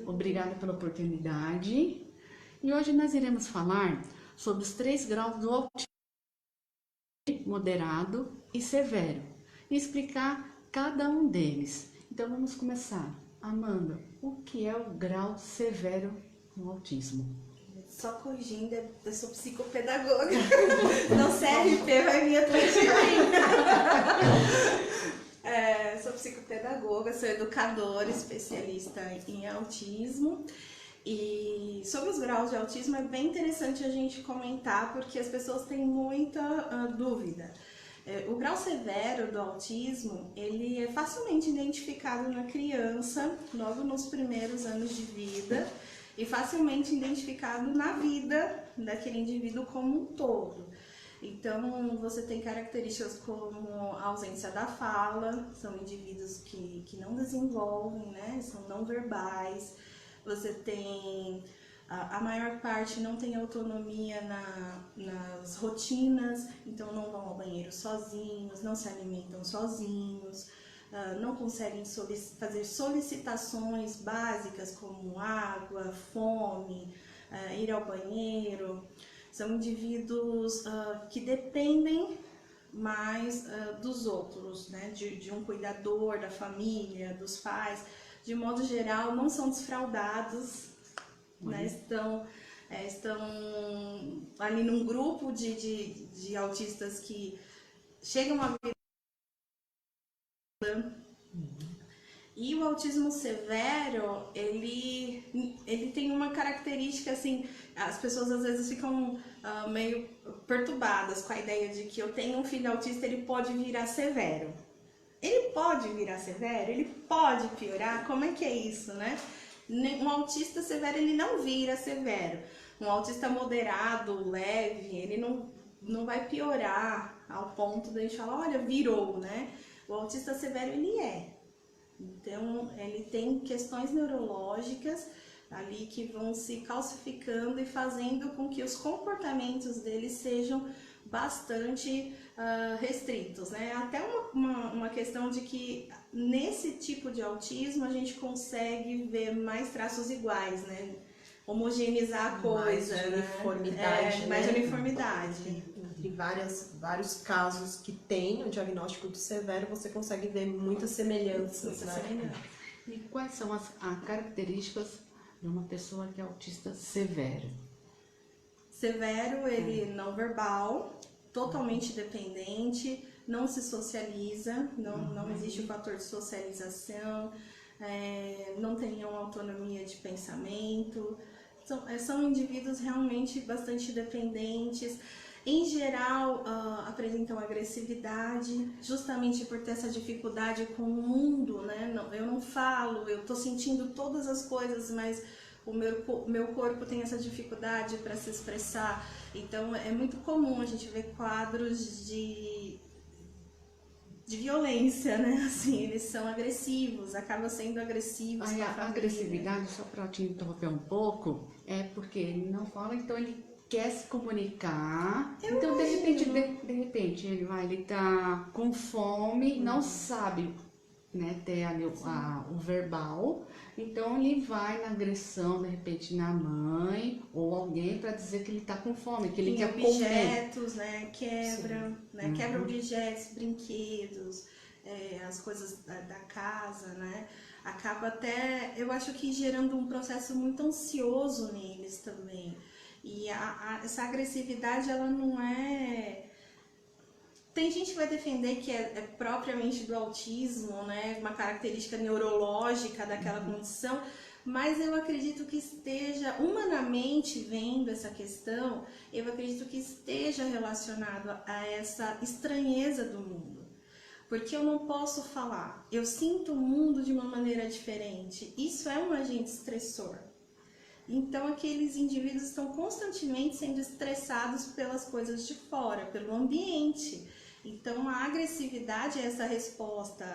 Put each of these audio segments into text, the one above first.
Obrigada pela oportunidade. E hoje nós iremos falar sobre os 3 graus do autismo: moderado e severo, e explicar cada um deles. Então vamos começar. Amanda, o que é o grau severo no autismo? Só corrigindo, eu sou psicopedagoga, não CRP vai vir atrás de mim. Sou psicopedagoga, sou educadora, especialista em autismo. E sobre os graus de autismo é bem interessante a gente comentar, porque as pessoas têm muita dúvida. O grau severo do autismo, ele é facilmente identificado na criança, logo nos primeiros anos de vida, e facilmente identificado na vida daquele indivíduo como um todo. Então, você tem características como a ausência da fala, são indivíduos que não desenvolvem, né? São não verbais. Você tem, a maior parte não tem autonomia nas rotinas, então não vão ao banheiro sozinhos, não se alimentam sozinhos, não conseguem fazer solicitações básicas como água, fome, ir ao banheiro. São indivíduos que dependem mais dos outros, né? De um cuidador, da família, dos pais. De modo geral, não são desfraldados, né? Estão ali num grupo de autistas que chegam a vida. E o autismo severo, ele tem uma característica assim, as pessoas às vezes ficam meio perturbadas com a ideia de que eu tenho um filho autista, ele pode virar severo. Ele pode virar severo? Ele pode piorar? Como é que é isso, né? Um autista severo, ele não vira severo. Um autista moderado, leve, ele não vai piorar ao ponto de a gente falar, olha, virou, né? O autista severo, ele é. Então, ele tem questões neurológicas ali que vão se calcificando e fazendo com que os comportamentos dele sejam bastante restritos, né? Até uma questão de que nesse tipo de autismo a gente consegue ver mais traços iguais, né? Homogeneizar a coisa, mais uniformidade, né? Mais uniformidade. Entre vários casos que tem o diagnóstico do severo, você consegue ver muitas semelhanças, né? E quais são as características de uma pessoa que é autista severo? Severo, ele não verbal, totalmente dependente, não se socializa, não existe o fator de socialização, não tem uma autonomia de pensamento, são indivíduos realmente bastante dependentes. Em geral, apresentam agressividade, justamente por ter essa dificuldade com o mundo, né? Eu não falo, eu tô sentindo todas as coisas, mas o meu corpo tem essa dificuldade para se expressar. Então, é muito comum a gente ver quadros de violência, né? Assim, eles são agressivos, acabam sendo agressivos. A agressividade, só para te interromper um pouco, é porque ele não fala, então ele quer se comunicar. Então, de repente, ele tá com fome, não sabe, né, ter ali o verbal, então ele vai na agressão, de repente, na mãe ou alguém para dizer que ele tá com fome, que ele quer objetos, né, quebra objetos, brinquedos, as coisas da casa, né, acaba até, eu acho que gerando um processo muito ansioso neles também. E essa agressividade, ela não é... Tem gente que vai defender que é propriamente do autismo, né? Uma característica neurológica daquela condição, mas eu acredito que esteja, humanamente vendo essa questão, eu acredito que esteja relacionado a essa estranheza do mundo. Porque eu não posso falar, eu sinto o mundo de uma maneira diferente. Isso é um agente estressor. Então, aqueles indivíduos estão constantemente sendo estressados pelas coisas de fora, pelo ambiente. Então, a agressividade é essa resposta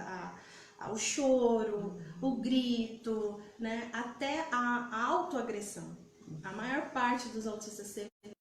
ao choro, o grito, né? Até a autoagressão. A maior parte dos autistas severos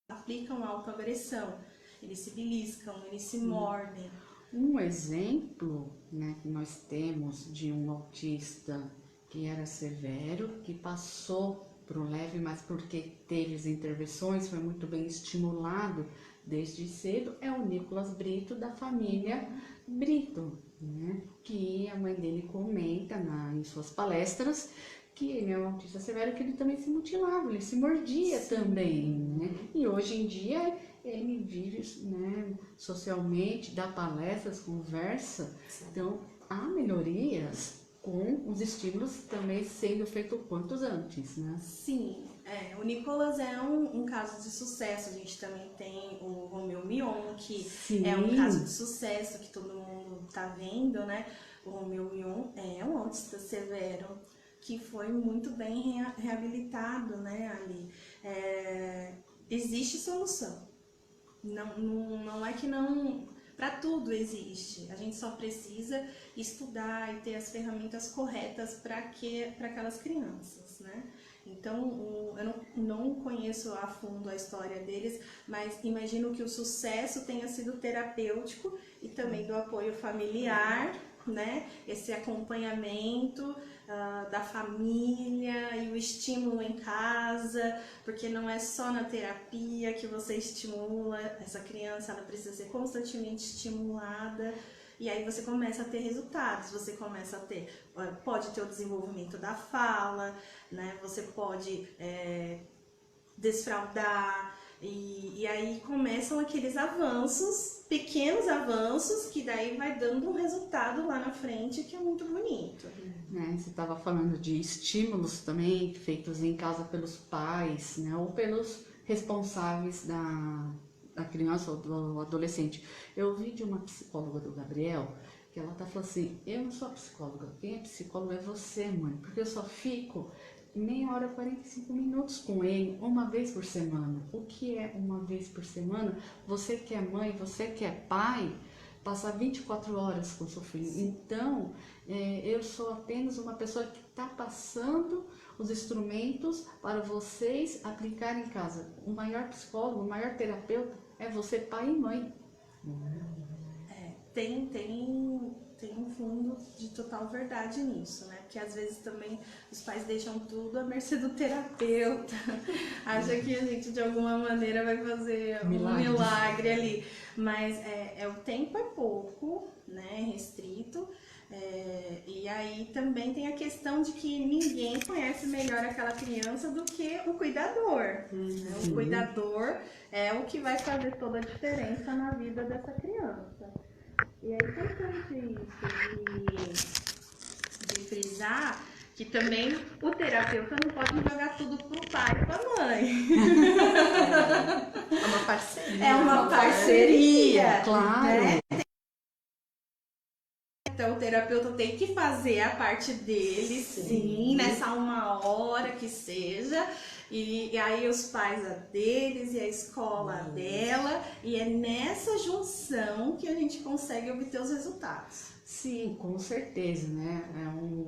aplicam autoagressão. Eles se beliscam, eles se mordem. Um exemplo, né, que nós temos de um autista que era severo, que passou para o leve, mas porque teve as intervenções, foi muito bem estimulado desde cedo, é o Nicolas Brito, da família Brito, né, que a mãe dele comenta em suas palestras que ele é um autista severo, que ele também se mutilava, ele se mordia também, né? E hoje em dia ele vive, né, socialmente, dá palestras, conversa. Então, há melhorias com os estímulos também sendo feitos quantos antes, né? Sim, o Nicolas é um caso de sucesso. A gente também tem o Romeu Mion, que Sim. é um caso de sucesso que todo mundo tá vendo, né? O Romeu Mion é um autista severo que foi muito bem reabilitado, né, ali. Existe solução. Não é que não... Para tudo existe. A gente só precisa estudar e ter as ferramentas corretas para aquelas crianças, né? Então, eu não conheço a fundo a história deles, mas imagino que o sucesso tenha sido terapêutico e também do apoio familiar, né? Esse acompanhamento da família e o estímulo em casa, porque não é só na terapia que você estimula essa criança, ela precisa ser constantemente estimulada. E aí você começa a ter resultados, você começa a ter, pode ter o desenvolvimento da fala, né? Você pode desfraldar, e aí começam aqueles avanços, pequenos avanços, que daí vai dando um resultado lá na frente que é muito bonito. Né, você estava falando de estímulos também feitos em casa pelos pais, né, ou pelos responsáveis da criança ou do adolescente. Eu ouvi de uma psicóloga do Gabriel que ela tá falando assim: eu não sou a psicóloga, quem é psicólogo é você, mãe, porque eu só fico meia hora, 45 minutos com ele, uma vez por semana. O que é uma vez por semana? Você que é mãe, você que é pai, passar 24 horas com seu filho. Então, eu sou apenas uma pessoa que está passando os instrumentos para vocês aplicarem em casa. O maior psicólogo, o maior terapeuta é você, pai e mãe. Tem um fundo de total verdade nisso, né? Porque às vezes também os pais deixam tudo à mercê do terapeuta, acha que a gente de alguma maneira vai fazer um milagre ali, mas o tempo é pouco, né? Restrito. E aí também tem a questão de que ninguém conhece melhor aquela criança do que o cuidador. Né? O cuidador é o que vai fazer toda a diferença na vida dessa criança. E é importante isso de frisar que também o terapeuta não pode jogar tudo pro pai e pra mãe. É uma parceria. É uma parceria, claro. Né? Então o terapeuta tem que fazer a parte dele, sim, nessa uma hora que seja. E aí os pais a deles e a escola dela, e é nessa junção que a gente consegue obter os resultados. Sim, com certeza, né?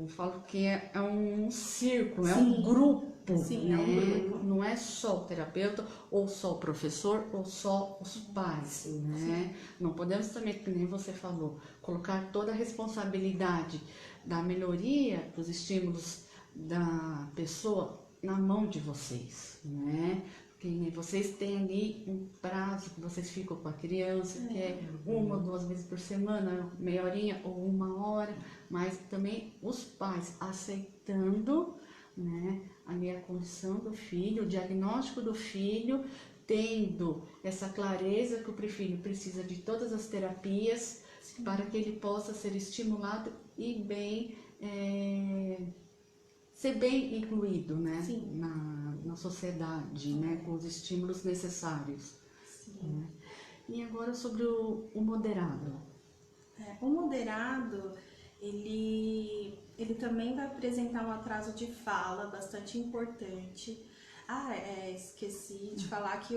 Falo que é um círculo, é Sim. um grupo, Sim, né? é um grupo. Não é só o terapeuta, ou só o professor, ou só os pais, né? Não podemos também, que nem você falou, colocar toda a responsabilidade da melhoria dos estímulos da pessoa na mão de vocês, né? Porque vocês têm ali um prazo que vocês ficam com a criança, que é 1 ou 2 vezes por semana, meia horinha ou 1 hora, mas também os pais aceitando, né, ali a condição do filho, o diagnóstico do filho, tendo essa clareza que o filho precisa de todas as terapias para que ele possa ser estimulado e bem... ser bem incluído, né, na sociedade, né, com os estímulos necessários. Né? E agora sobre o moderado. O moderado, ele também vai apresentar um atraso de fala bastante importante. Esqueci de falar que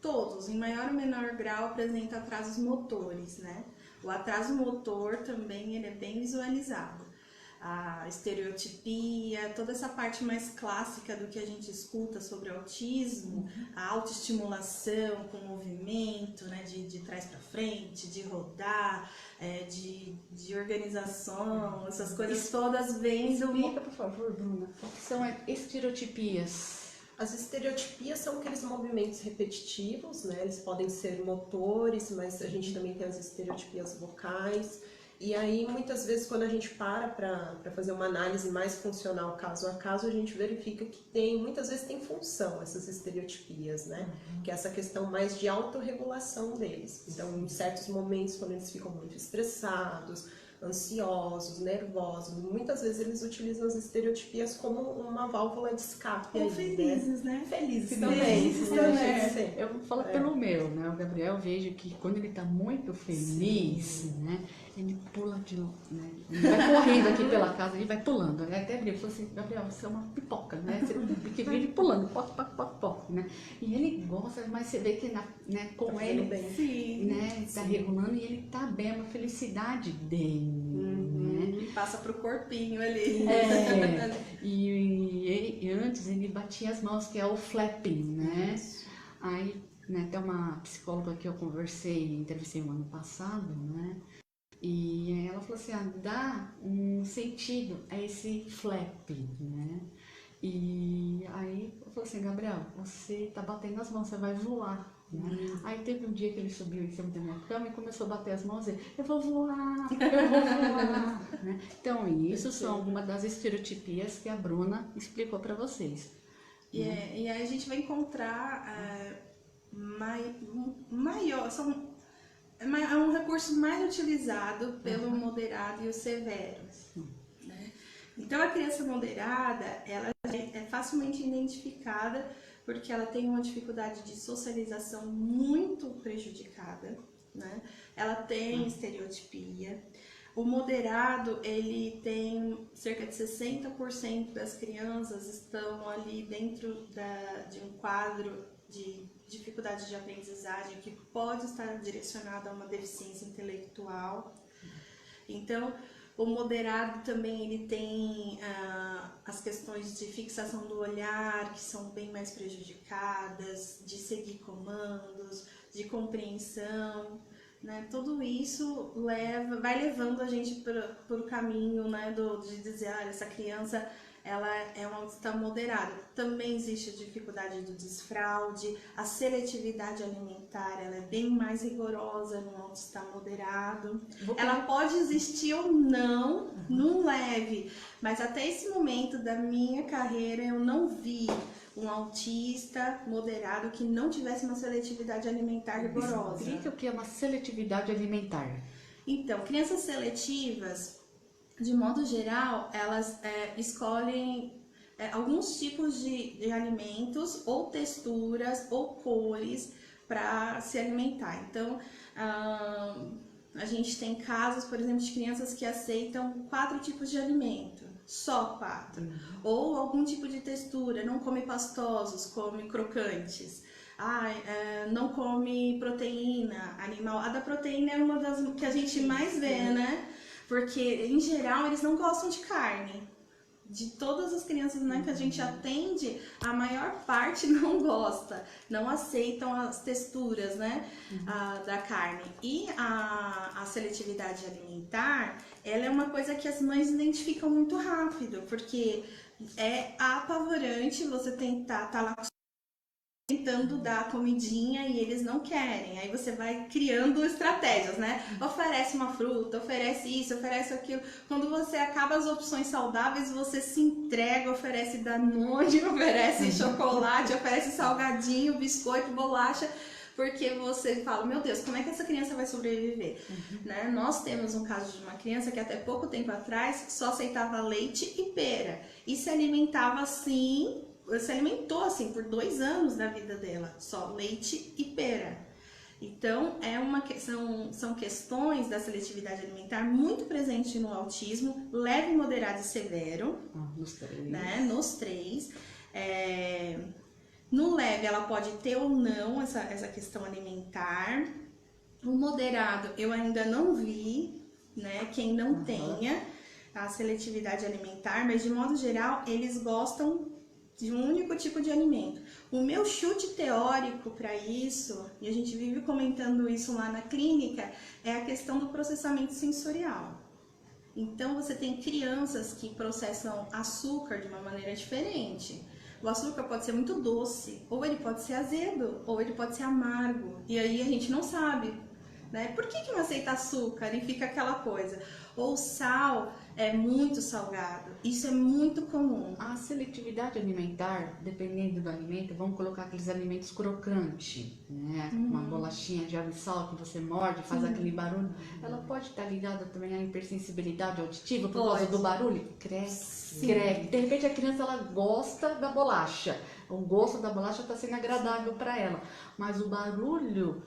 todos, em maior ou menor grau, apresentam atrasos motores, né? O atraso motor também ele é bem visualizado. a estereotipia, toda essa parte mais clássica do que a gente escuta sobre autismo, a autoestimulação com movimento, né, de trás para frente, de rodar, de organização, essas coisas todas vêm do... Explica, por favor, Bruna, o que são estereotipias? As estereotipias são aqueles movimentos repetitivos, né? Eles podem ser motores, mas a gente também tem as estereotipias vocais. E aí, muitas vezes, quando a gente para fazer uma análise mais funcional caso a caso, a gente verifica que muitas vezes tem função essas estereotipias, né? Que é essa questão mais de autorregulação deles. Então, em certos momentos, quando eles ficam muito estressados, ansiosos, nervosos, muitas vezes eles utilizam as estereotipias como uma válvula de escape. Ou aí, felizes, né? Felizes também. felizes também. Eu vou falar pelo meu, né? O Gabriel, eu vejo que quando ele tá muito feliz, né? Ele pula né? Ele vai correndo aqui pela casa, ele vai pulando. Ele até brinca, falou assim, Gabriel, você é uma pipoca, né? Você que vive pulando, poc, poc, poc, poc, né? E ele gosta, mas você vê que né, com Tá ele, bem. Sim. né? Tá regulando e ele tá bem, é uma felicidade dele, né? Passa pro corpinho ali. E antes ele batia as mãos, que é o flapping, né? Aí, né, até uma psicóloga que eu entrevistei no ano passado, né? E ela falou assim, dá um sentido a esse flap, né? E aí eu falei assim, Gabriel, você tá batendo as mãos, você vai voar. Né? Aí teve um dia que ele subiu em cima da minha cama e começou a bater as mãos e eu vou voar, eu vou voar. Né? Então isso são algumas das estereotipias que a Bruna explicou para vocês. E aí a gente vai encontrar maior, é um recurso mais utilizado pelo moderado e o severo. Né? Então a criança moderada, ela é facilmente identificada porque ela tem uma dificuldade de socialização muito prejudicada, né? Ela tem estereotipia. O moderado, ele tem cerca de 60% das crianças estão ali dentro de um quadro de dificuldade de aprendizagem que pode estar direcionado a uma deficiência intelectual. Então, o moderado também ele tem as questões de fixação do olhar, que são bem mais prejudicadas, de seguir comandos, de compreensão, né? Tudo isso vai levando a gente para o caminho, né, de dizer, essa criança ela é uma autista moderada. Também existe a dificuldade do desfraude, a seletividade alimentar, ela é bem mais rigorosa no autista moderado. Ela pode existir ou não num leve, mas até esse momento da minha carreira eu não vi um autista moderado que não tivesse uma seletividade alimentar rigorosa. Explica o que é uma seletividade alimentar. Então, crianças seletivas, de modo geral, elas escolhem alguns tipos de alimentos ou texturas ou cores para se alimentar. Então, a gente tem casos, por exemplo, de crianças que aceitam 4 tipos de alimento, só 4. Ou algum tipo de textura, não come pastosos, come crocantes. Não come proteína animal. A da proteína é uma das que a gente mais vê, né? Porque, em geral, eles não gostam de carne. De todas as crianças, né, que a gente atende, a maior parte não gosta, não aceitam as texturas, né, da carne. E a seletividade alimentar, ela é uma coisa que as mães identificam muito rápido, porque é apavorante você tentar estar lá tentando dar comidinha e eles não querem. Aí você vai criando estratégias, né? Oferece uma fruta, oferece isso, oferece aquilo. Quando você acaba as opções saudáveis, você se entrega, oferece Danone, oferece chocolate, oferece salgadinho, biscoito, bolacha, porque você fala, meu Deus, como é que essa criança vai sobreviver? Né? Nós temos um caso de uma criança que até pouco tempo atrás só aceitava leite e pera e se alimentava assim. Se alimentou assim por 2 anos da vida dela, só leite e pera. Então, são questões da seletividade alimentar muito presentes no autismo, leve, moderado e severo. Nos 3. Né? Nos 3. No leve, ela pode ter ou não essa questão alimentar. O moderado, eu ainda não vi, né? Quem não tenha. a seletividade alimentar, mas de modo geral eles gostam de um único tipo de alimento. O meu chute teórico para isso, e a gente vive comentando isso lá na clínica, é a questão do processamento sensorial. Então você tem crianças que processam açúcar de uma maneira diferente. O açúcar pode ser muito doce, ou ele pode ser azedo, ou ele pode ser amargo. E aí a gente não sabe, né? Por que não aceita açúcar e fica aquela coisa? Ou sal é muito salgado. Isso é muito comum. A seletividade alimentar, dependendo do alimento, vamos colocar aqueles alimentos crocantes, né? Uma bolachinha de água e sal que você morde, faz aquele barulho. Ela pode estar ligada também à hipersensibilidade auditiva por causa do barulho? Cresce. De repente a criança ela gosta da bolacha. O gosto da bolacha está sendo agradável para ela, mas o barulho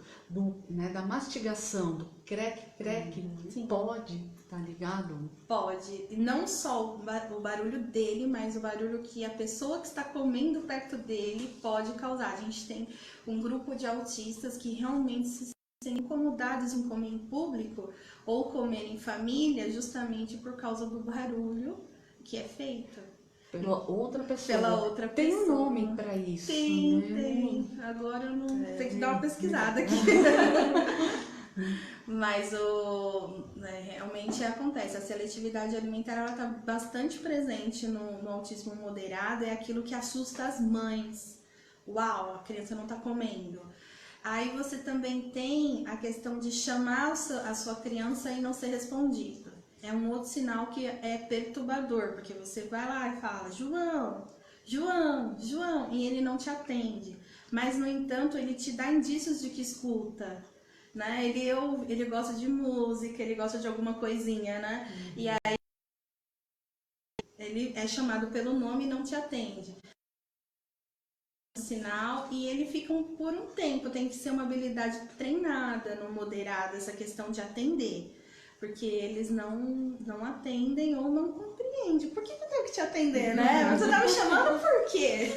da mastigação, do creque, pode estar ligado? Pode. E não só o barulho dele, mas o barulho que a pessoa que está comendo perto dele pode causar. A gente tem um grupo de autistas que realmente se sentem incomodados em comer em público ou comer em família justamente por causa do barulho que é feito. Pela outra pessoa. Tem um nome para isso. Tem. Agora eu não. Tem que dar uma pesquisada aqui. Mas realmente acontece. A seletividade alimentar ela está bastante presente no autismo moderado. É aquilo que assusta as mães. Uau, a criança não está comendo. Aí você também tem a questão de chamar a sua criança e não ser respondido. É um outro sinal que é perturbador, porque você vai lá e fala, João, João, João, e ele não te atende. Mas, no entanto, ele te dá indícios de que escuta, né? Ele gosta de música, ele gosta de alguma coisinha, né? E aí ele é chamado pelo nome e não te atende. Sinal, e ele fica por um tempo, tem que ser uma habilidade treinada no moderado, essa questão de atender. Porque eles não atendem ou não compreendem. Por que eu tenho que te atender, né? Você tá me chamando por quê?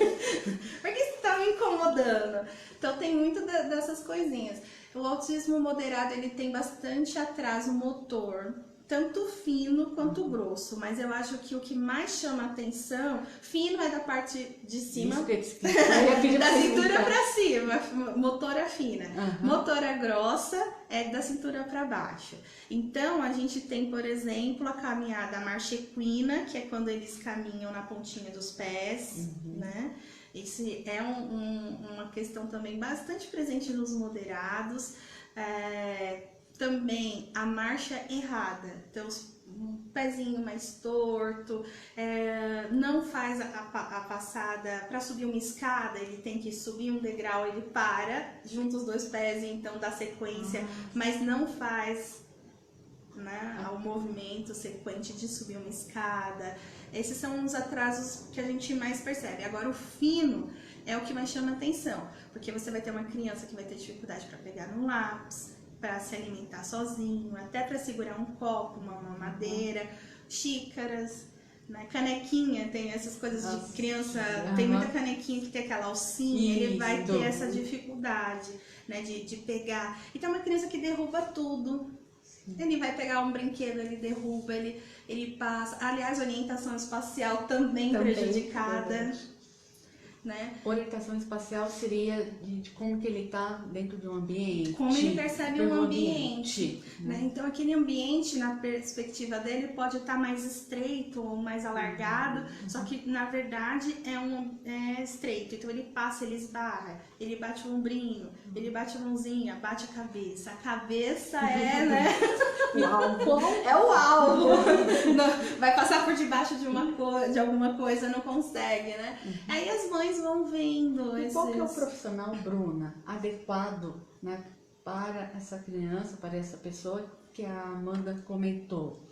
Por que você tá me incomodando? Então tem muito dessas coisinhas. O autismo moderado, ele tem bastante atraso motor, tanto fino quanto grosso. Mas eu acho que o que mais chama atenção, fino é da parte de cima, da cintura pra cima, motora fina. Motora grossa é da cintura para baixo. Então, a gente tem, por exemplo, a caminhada, a marcha equina, que é quando eles caminham na pontinha dos pés, né? Esse é uma questão também bastante presente nos moderados. Também a marcha errada, então um pezinho mais torto, não faz a passada para subir uma escada, ele tem que subir um degrau, ele para, junta os dois pés e então dá sequência, mas não faz, né, o movimento sequente de subir uma escada. Esses são os atrasos que a gente mais percebe. Agora o fino é o que mais chama atenção, porque você vai ter uma criança que vai ter dificuldade para pegar no lápis, para se alimentar sozinho, até para segurar um copo, uma mamadeira, xícaras, né? Canequinha, tem essas coisas de criança, tem muita canequinha que tem aquela alcinha, ele vai ter essa dificuldade, né, de pegar. E tem uma criança que derruba tudo. Ele vai pegar um brinquedo, ele derruba, ele passa. Aliás, orientação espacial também prejudicada. Né? Orientação espacial seria de como que ele está dentro de um ambiente. Como ele percebe o ambiente. Né? Então, aquele ambiente, na perspectiva dele, pode estar mais estreito ou mais alargado, só que, na verdade, é estreito. Então, ele passa, ele esbarra, ele bate o ombrinho, ele bate a mãozinha, bate a cabeça. A cabeça é, né? O alvo. É o alvo. Não, vai passar por debaixo de alguma coisa, não consegue, né? Aí as mães vão vendo. E qual que é o profissional, Bruna, adequado, né, para essa criança, para essa pessoa que a Amanda comentou?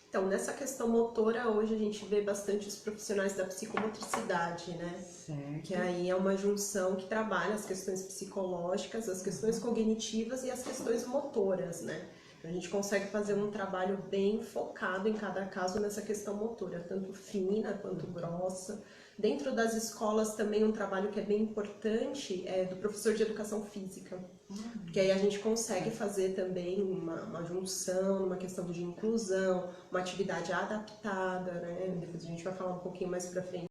Então, nessa questão motora, hoje a gente vê bastante os profissionais da psicomotricidade, né? Certo. Que aí é uma junção que trabalha as questões psicológicas, as questões cognitivas e as questões motoras, né? A gente consegue fazer um trabalho bem focado em cada caso nessa questão motora, tanto fina quanto grossa, Dentro das escolas também um trabalho que é bem importante é do professor de educação física, porque aí a gente consegue fazer também uma junção, uma questão de inclusão, uma atividade adaptada, né? Depois a gente vai falar um pouquinho mais pra frente.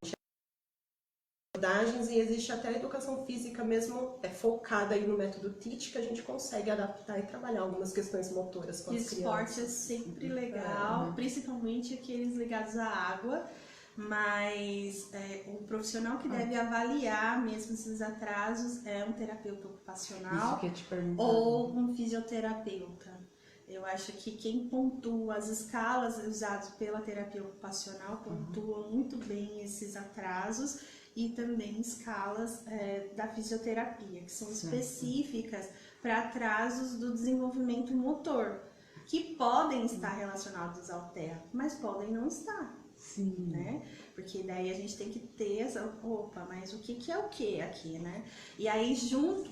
E existe até a educação física mesmo focada aí no método TEACH, que a gente consegue adaptar e trabalhar algumas questões motoras com as crianças. Esporte é sempre legal, principalmente aqueles ligados à água, mas o profissional que deve avaliar mesmo esses atrasos é um terapeuta ocupacional Isso que eu te perguntar. ou um fisioterapeuta. Eu acho que quem pontua as escalas usadas pela terapia ocupacional pontuam muito bem esses atrasos, e também escalas da fisioterapia, que são específicas para atrasos do desenvolvimento motor, que podem estar relacionados ao TEA, mas podem não estar. Sim. Né? Porque daí a gente tem que ter essa, opa, mas o que é o que aqui, né? E aí,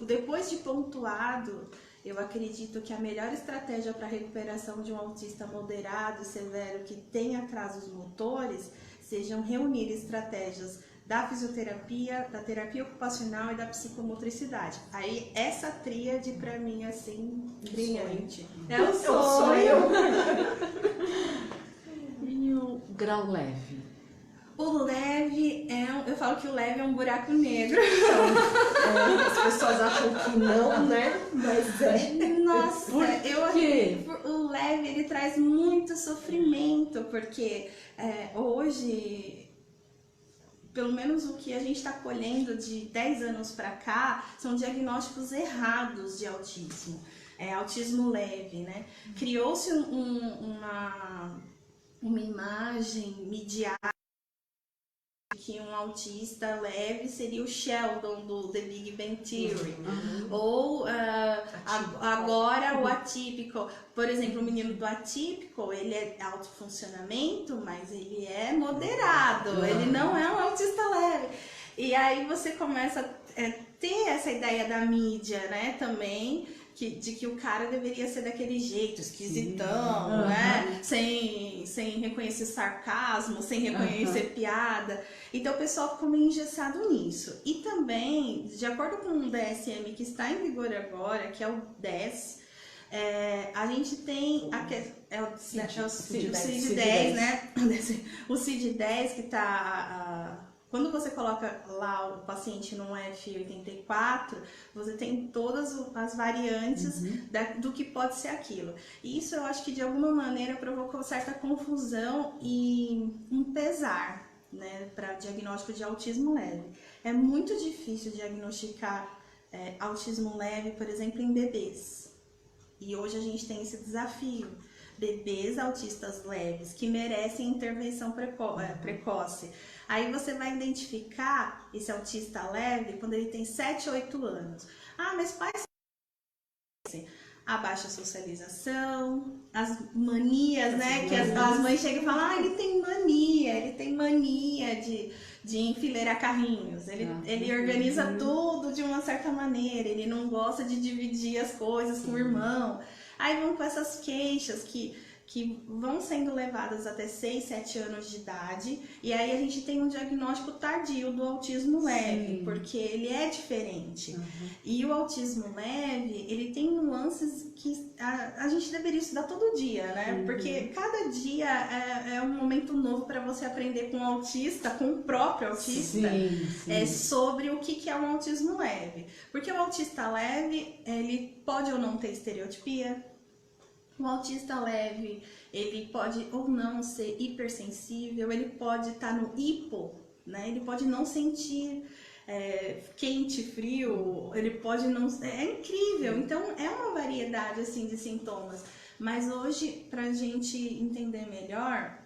depois de pontuado, eu acredito que a melhor estratégia para a recuperação de um autista moderado e severo que tem atrasos motores sejam reunir estratégias da fisioterapia, da terapia ocupacional e da psicomotricidade. Aí, essa tríade, pra mim, assim, brilhante. É um sonho! E o grau leve? O leve eu falo que o leve é um buraco negro. As pessoas acham que não, né? Mas Nossa, Por quê? O leve, ele traz muito sofrimento, porque hoje... Pelo menos o que a gente está colhendo de 10 anos para cá são diagnósticos errados de autismo, autismo leve, né? Criou-se uma imagem midiática que um autista leve seria o Sheldon do The Big Bang Theory, ou agora o atípico. Por exemplo, o menino do atípico, ele é alto funcionamento, mas ele é moderado, ele não é um autista leve. E aí você começa a ter essa ideia da mídia, né, também, de que o cara deveria ser daquele jeito, esquisitão, né? Sem reconhecer sarcasmo, sem reconhecer piada. Então o pessoal ficou meio engessado nisso. E também, de acordo com o DSM que está em vigor agora, que é o 10, a gente tem o CID-10, né? O CID-10 que está... Quando você coloca lá o paciente no F84, você tem todas as variantes do que pode ser aquilo. E isso eu acho que de alguma maneira provocou certa confusão e um pesar, né, para diagnóstico de autismo leve. É muito difícil diagnosticar autismo leve, por exemplo, em bebês. E hoje a gente tem esse desafio. Bebês autistas leves que merecem intervenção precoce. Aí você vai identificar esse autista leve quando ele tem 7, 8 anos. Ah, mas pais... A baixa socialização, as manias, né? Que as mães chegam e falam, ele tem mania de enfileirar carrinhos. Ele organiza tudo de uma certa maneira, ele não gosta de dividir as coisas com o irmão. Aí vão com essas queixas que vão sendo levadas até 6, 7 anos de idade, e aí a gente tem um diagnóstico tardio do autismo leve, porque ele é diferente. E o autismo leve, ele tem nuances que a gente deveria estudar todo dia, né? Porque cada dia é um momento novo para você aprender com o autista, com o próprio autista, sobre o que é um autismo leve. Porque o autista leve, ele pode ou não ter estereotipia. O autista leve, ele pode ou não ser hipersensível, ele pode estar no hipo, né? Ele pode não sentir quente, frio, ele pode não... É incrível, então é uma variedade assim de sintomas. Mas hoje, para a gente entender melhor,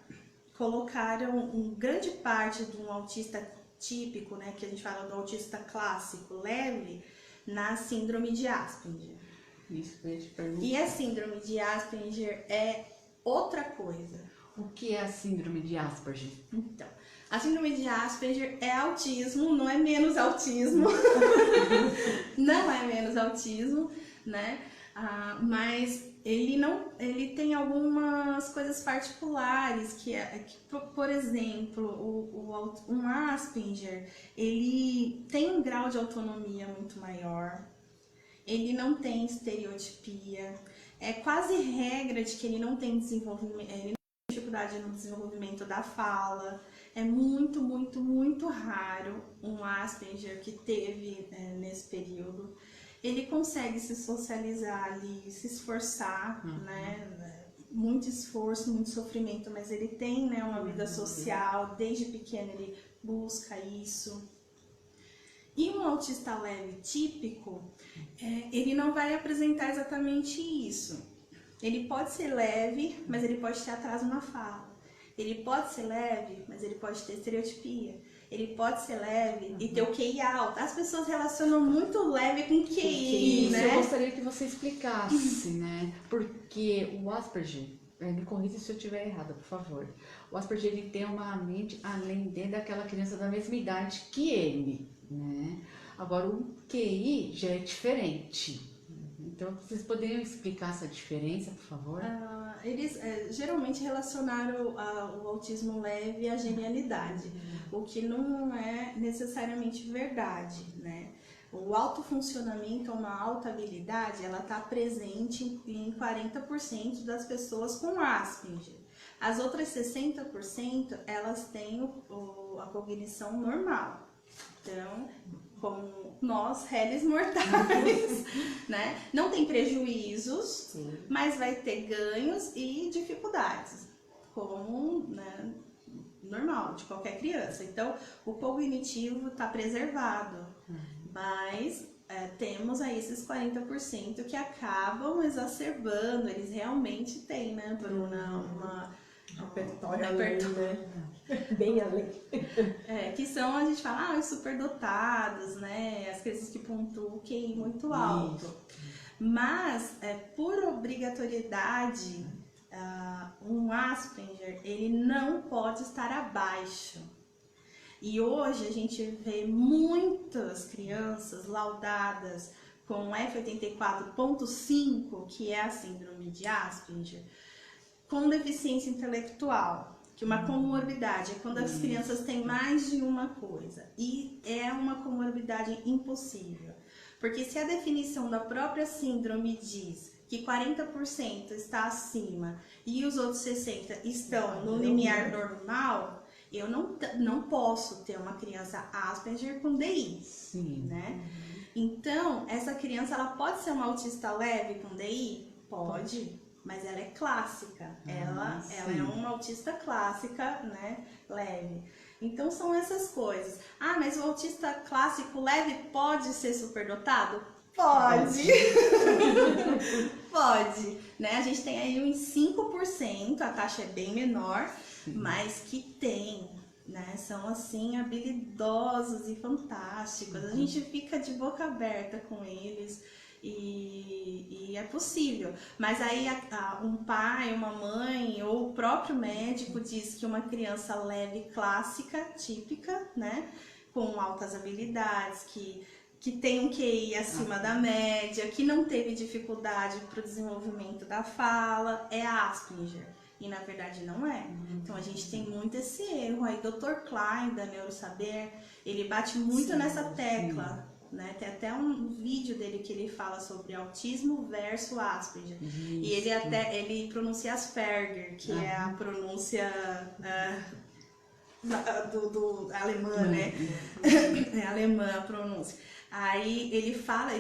colocaram grande parte de um autista típico, né? Que a gente fala do autista clássico, leve, na síndrome de Asperger. Isso que eu ia te perguntar. E a síndrome de Asperger é outra coisa. O que é a síndrome de Asperger? Então, a síndrome de Asperger é autismo, não é menos autismo. Não é menos autismo, né? Mas ele tem algumas coisas particulares por exemplo, um Asperger, ele tem um grau de autonomia muito maior, ele não tem estereotipia, é quase regra de que ele não tem desenvolvimento, ele não tem dificuldade no desenvolvimento da fala. É muito, muito, muito raro um Asperger que teve nesse período. Ele consegue se socializar ali, se esforçar, né? Muito esforço, muito sofrimento, mas ele tem, né, uma vida social, desde pequeno ele busca isso. E um autista leve típico, ele não vai apresentar exatamente isso. Ele pode ser leve, mas ele pode ter atraso na fala. Ele pode ser leve, mas ele pode ter estereotipia. Ele pode ser leve e ter o QI alto. As pessoas relacionam muito leve com QI, Isso, né? eu gostaria que você explicasse, né? Porque o Asperger, me corrija se eu estiver errada, por favor. O Asperger, ele tem uma mente além daquela criança da mesma idade que ele, né? Agora, o QI já é diferente. Então, vocês poderiam explicar essa diferença, por favor? Eles geralmente relacionaram o autismo leve à genialidade, o que não é necessariamente verdade, né? O alto funcionamento, uma alta habilidade, ela está presente em 40% das pessoas com Asperger. As outras 60%, elas têm a cognição normal. Então, como nós, réis mortais, né? Não tem prejuízos, sim, mas vai ter ganhos e dificuldades, como, né, normal, de qualquer criança. Então, o cognitivo está preservado, mas temos aí esses 40% que acabam exacerbando, eles realmente têm, né, Bruna, repertório além, né? Bem além. Que são, a gente fala, os superdotados, né? As crianças que pontuam o QI muito alto. Isso. Mas, por obrigatoriedade, um Asperger, ele não pode estar abaixo. E hoje a gente vê muitas crianças laudadas com F84.5, que é a síndrome de Asperger, com deficiência intelectual, que uma comorbidade é quando as crianças têm mais de uma coisa, e é uma comorbidade impossível, porque se a definição da própria síndrome diz que 40% está acima e os outros 60% estão no limiar normal, eu não posso ter uma criança Asperger com DI, sim, né? Então, essa criança, ela pode ser uma autista leve com DI? Pode. Mas ela é clássica, ela é uma autista clássica, né, leve. Então são essas coisas. Mas o autista clássico leve pode ser superdotado? Pode! Pode, né? A gente tem aí uns 5%, a taxa é bem menor, mas que tem, né? São assim, habilidosos e fantásticos. A gente fica de boca aberta com eles. E é possível, mas aí um pai, uma mãe ou o próprio médico diz que uma criança leve, clássica, típica, né, com altas habilidades, que tem um QI acima da média, que não teve dificuldade para o desenvolvimento da fala, é Asperger. E na verdade não é. Então a gente tem muito esse erro aí. Dr. Klein, da Neurosaber, ele bate muito nessa tecla. Né? Tem até um vídeo dele que ele fala sobre autismo versus Asperger. Isso. E ele pronuncia Asperger, que é a pronúncia do alemã, né? É alemã a pronúncia. Aí ele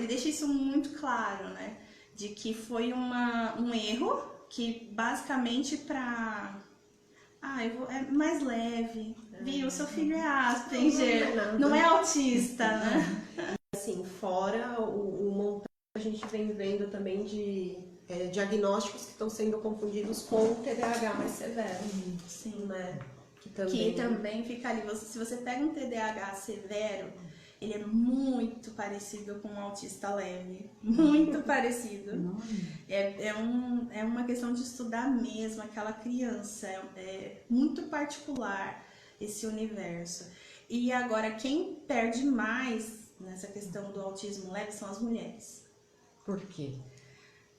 deixa isso muito claro, né? De que foi um erro que basicamente é mais leve, viu? Seu filho é Asperger, não é autista, né? Assim, fora o montão, a gente vem vendo também de diagnósticos que estão sendo confundidos com o TDAH mais severo. Sim, né? Que também fica ali. Se você pega um TDAH severo, ele é muito parecido com um autista leve. Muito parecido. É uma questão de estudar mesmo aquela criança. É muito particular esse universo. E agora, quem perde mais nessa questão do autismo leve são as mulheres. Por quê?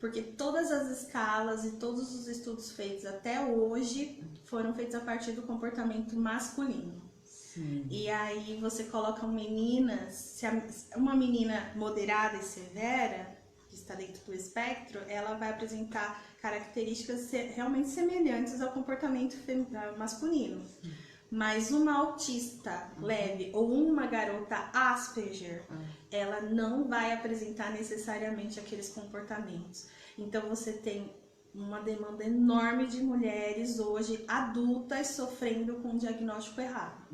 porque todas as escalas e todos os estudos feitos até hoje foram feitos a partir do comportamento masculino. Sim. E aí você coloca meninas, se uma menina moderada e severa, que está dentro do espectro, ela vai apresentar características realmente semelhantes ao comportamento masculino. Mas uma autista leve ou uma garota Asperger, ela não vai apresentar necessariamente aqueles comportamentos. Então você tem uma demanda enorme de mulheres hoje adultas sofrendo com um diagnóstico errado,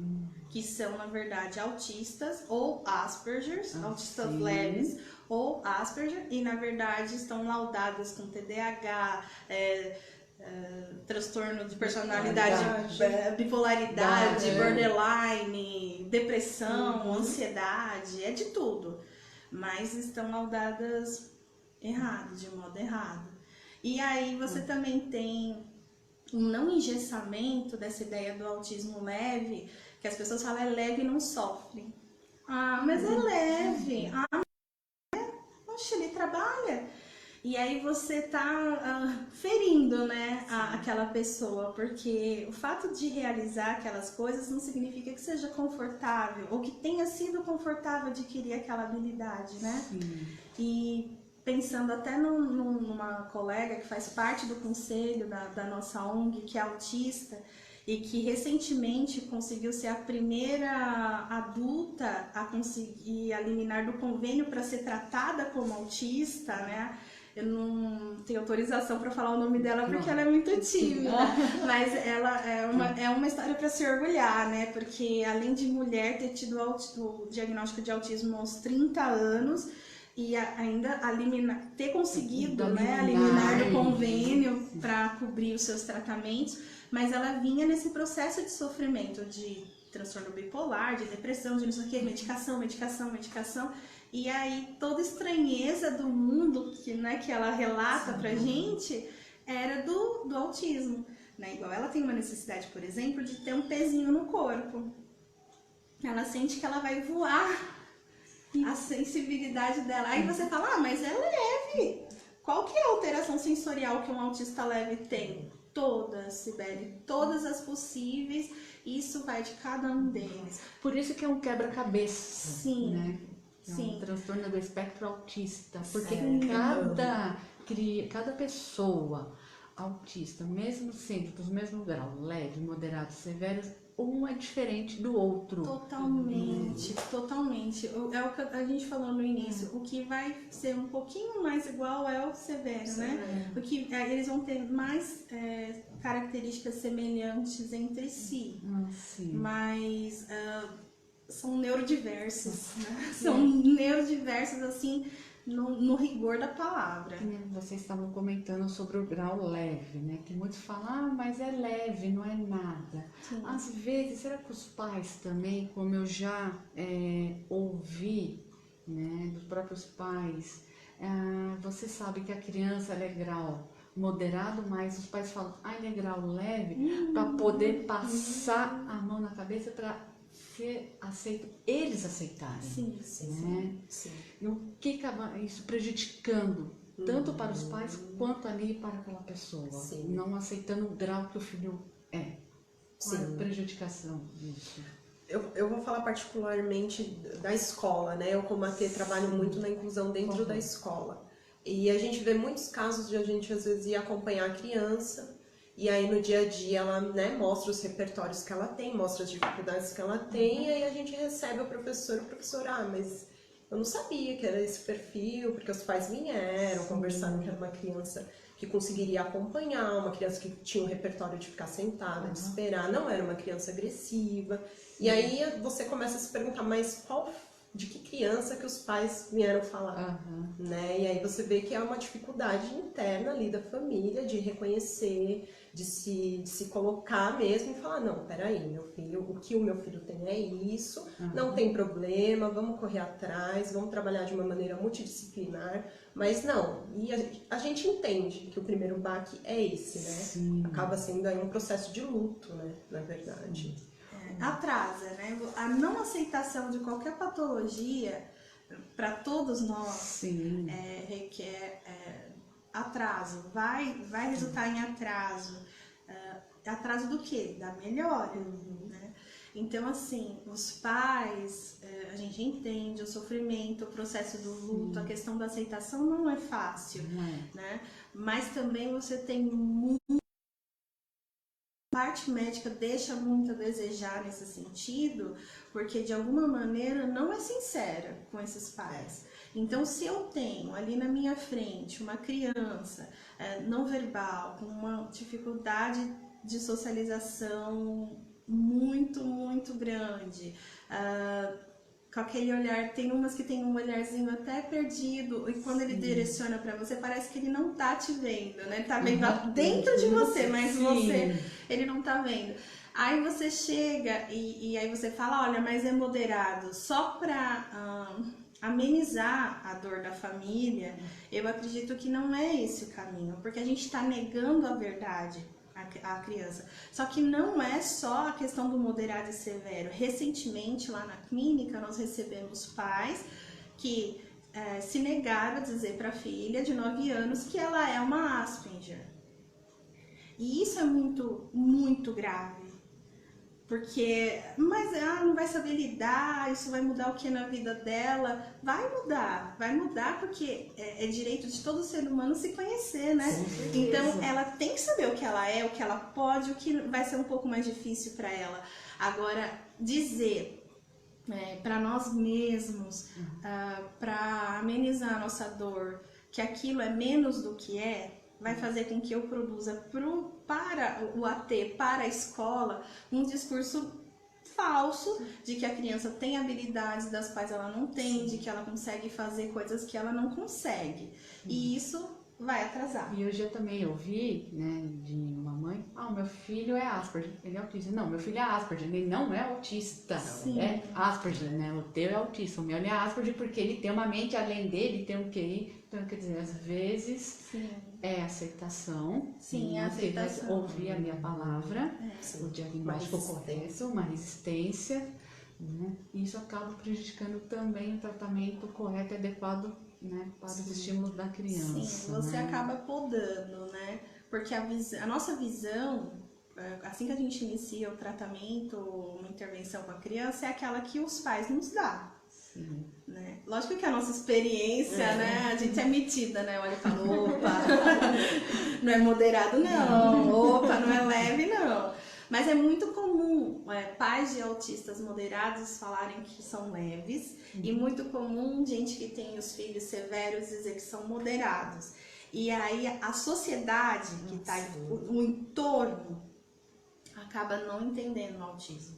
que são na verdade autistas ou Aspergers, autistas leves ou Asperger, e na verdade estão laudadas com TDAH, transtorno de personalidade, bipolaridade, borderline, depressão, ansiedade, é de tudo, mas estão laudadas errado, de modo errado. E aí você também tem um não engessamento dessa ideia do autismo leve, que as pessoas falam, é leve e não sofre. Ah, mas é leve. Ah, poxa, ele trabalha. E aí você tá ferindo, né, aquela pessoa, porque o fato de realizar aquelas coisas não significa que seja confortável, ou que tenha sido confortável adquirir aquela habilidade, né? Sim. E pensando até numa colega que faz parte do conselho da nossa ONG, que é autista, e que recentemente conseguiu ser a primeira adulta a conseguir a liminar do convênio para ser tratada como autista, né? Eu não tenho autorização para falar o nome dela porque ela é muito tímida, mas ela é uma história para se orgulhar, né? Porque além de mulher ter tido o diagnóstico de autismo aos 30 anos e ainda ter conseguido, né, eliminar do convênio para cobrir os seus tratamentos, mas ela vinha nesse processo de sofrimento de transtorno bipolar, de depressão, de não sei o que, medicação. E aí toda estranheza do mundo que ela relata pra gente era do autismo, né? Igual ela tem uma necessidade, por exemplo, de ter um pezinho no corpo. Ela sente que ela vai voar, a sensibilidade dela. Aí você fala, mas é leve. Qual que é a alteração sensorial que um autista leve tem? Todas, Sibeli, todas as possíveis. Isso vai de cada um deles. Por isso que é um quebra-cabeça, Sim. né? É Sim. um transtorno do espectro autista, porque cada pessoa autista, mesmo sendo dos mesmos graus, leve, moderado, severo, um é diferente do outro. Totalmente. É o que a gente falou no início, o que vai ser um pouquinho mais igual é o severo, né? Porque eles vão ter mais características semelhantes entre si, mas são neurodiversos, né? São neurodiversos, assim, no rigor da palavra. Vocês estavam comentando sobre o grau leve, né? Que muitos falam, mas é leve, não é nada. Sim. Às vezes, será que os pais também, como eu já ouvi, né, dos próprios pais, você sabe que a criança ela é grau moderado, mas os pais falam, ele é grau leve, para poder passar a mão na cabeça para ser aceito, eles aceitarem. Sim. E o que acaba isso prejudicando tanto para os pais quanto ali para aquela pessoa, não aceitando o grau que o filho é. Qual é a prejudicação disso? Eu vou falar particularmente da escola, né? Eu, como AT, trabalho muito na inclusão dentro da escola. E a gente vê muitos casos de a gente, às vezes, ir acompanhar a criança, e aí no dia a dia ela, né, mostra os repertórios que ela tem, mostra as dificuldades que ela tem, e aí a gente recebe o professor, mas eu não sabia que era esse perfil, porque os pais vieram, conversaram que era uma criança que conseguiria acompanhar, uma criança que tinha um repertório de ficar sentada, de esperar, não era uma criança agressiva. E aí você começa a se perguntar, mas de que criança que os pais vieram falar, né? E aí você vê que é uma dificuldade interna ali da família de reconhecer, de se colocar mesmo e falar, não, peraí, meu filho, o que o meu filho tem é isso, não tem problema, vamos correr atrás, vamos trabalhar de uma maneira multidisciplinar, mas não, e a gente entende que o primeiro baque é esse, né? Acaba sendo aí um processo de luto, né, na verdade. Atrasa, né? A não aceitação de qualquer patologia, para todos nós, requer atraso, vai resultar em atraso. Atraso do quê? Da melhora, né? Então, assim, os pais, a gente entende o sofrimento, o processo do luto, a questão da aceitação não é fácil, né? Mas também você tem parte médica deixa muito a desejar nesse sentido, porque de alguma maneira não é sincera com esses pais. Então, se eu tenho ali na minha frente uma criança não verbal, com uma dificuldade de socialização muito, muito grande, com aquele olhar, tem umas que tem um olharzinho até perdido, e quando ele direciona para você, parece que ele não tá te vendo, né? Tá vendo dentro de você, mas ele não tá vendo. Aí você chega e aí você fala, olha, mas é moderado, só para amenizar a dor da família. Eu acredito que não é esse o caminho, porque a gente está negando a verdade à criança. Só que não é só a questão do moderado e severo. Recentemente, lá na clínica, nós recebemos pais que se negaram a dizer para a filha de 9 anos que ela é uma Asperger. E isso é muito, muito grave. Porque, mas não vai saber lidar, isso vai mudar o que na vida dela? Vai mudar porque é direito de todo ser humano se conhecer, né? Então ela tem que saber o que ela é, o que ela pode, o que vai ser um pouco mais difícil para ela. Agora, dizer para nós mesmos, para amenizar a nossa dor, que aquilo é menos do que vai fazer com que eu produza para o AT, para a escola, um discurso falso de que a criança tem habilidades das quais ela não tem, de que ela consegue fazer coisas que ela não consegue. E isso vai atrasar. E eu já também ouvi, né, de uma mãe, o meu filho é Asperger, ele é autista. Não, meu filho é Asperger, ele não é autista. Sim. É Asperger, né, o teu é autista, o meu é Asperger porque ele tem uma mente além dele, tem um QI. Então, quer dizer, às vezes é aceitação. Sim, aceitação. Ouvir a minha palavra, o diagnóstico correto, uma resistência, né? E isso acaba prejudicando também o tratamento correto e adequado, né, para os estímulos da criança. Sim, você acaba podando, né? Porque a nossa visão, assim que a gente inicia o tratamento, uma intervenção com a criança, é aquela que os pais nos dão. Né? Lógico que a nossa experiência, né? A gente é metida, né? Olha e fala, opa, não é moderado não, opa, não é leve não. Mas é muito comum pais de autistas moderados falarem que são leves e muito comum gente que tem os filhos severos dizer que são moderados. E aí a sociedade que está, o entorno, acaba não entendendo o autismo.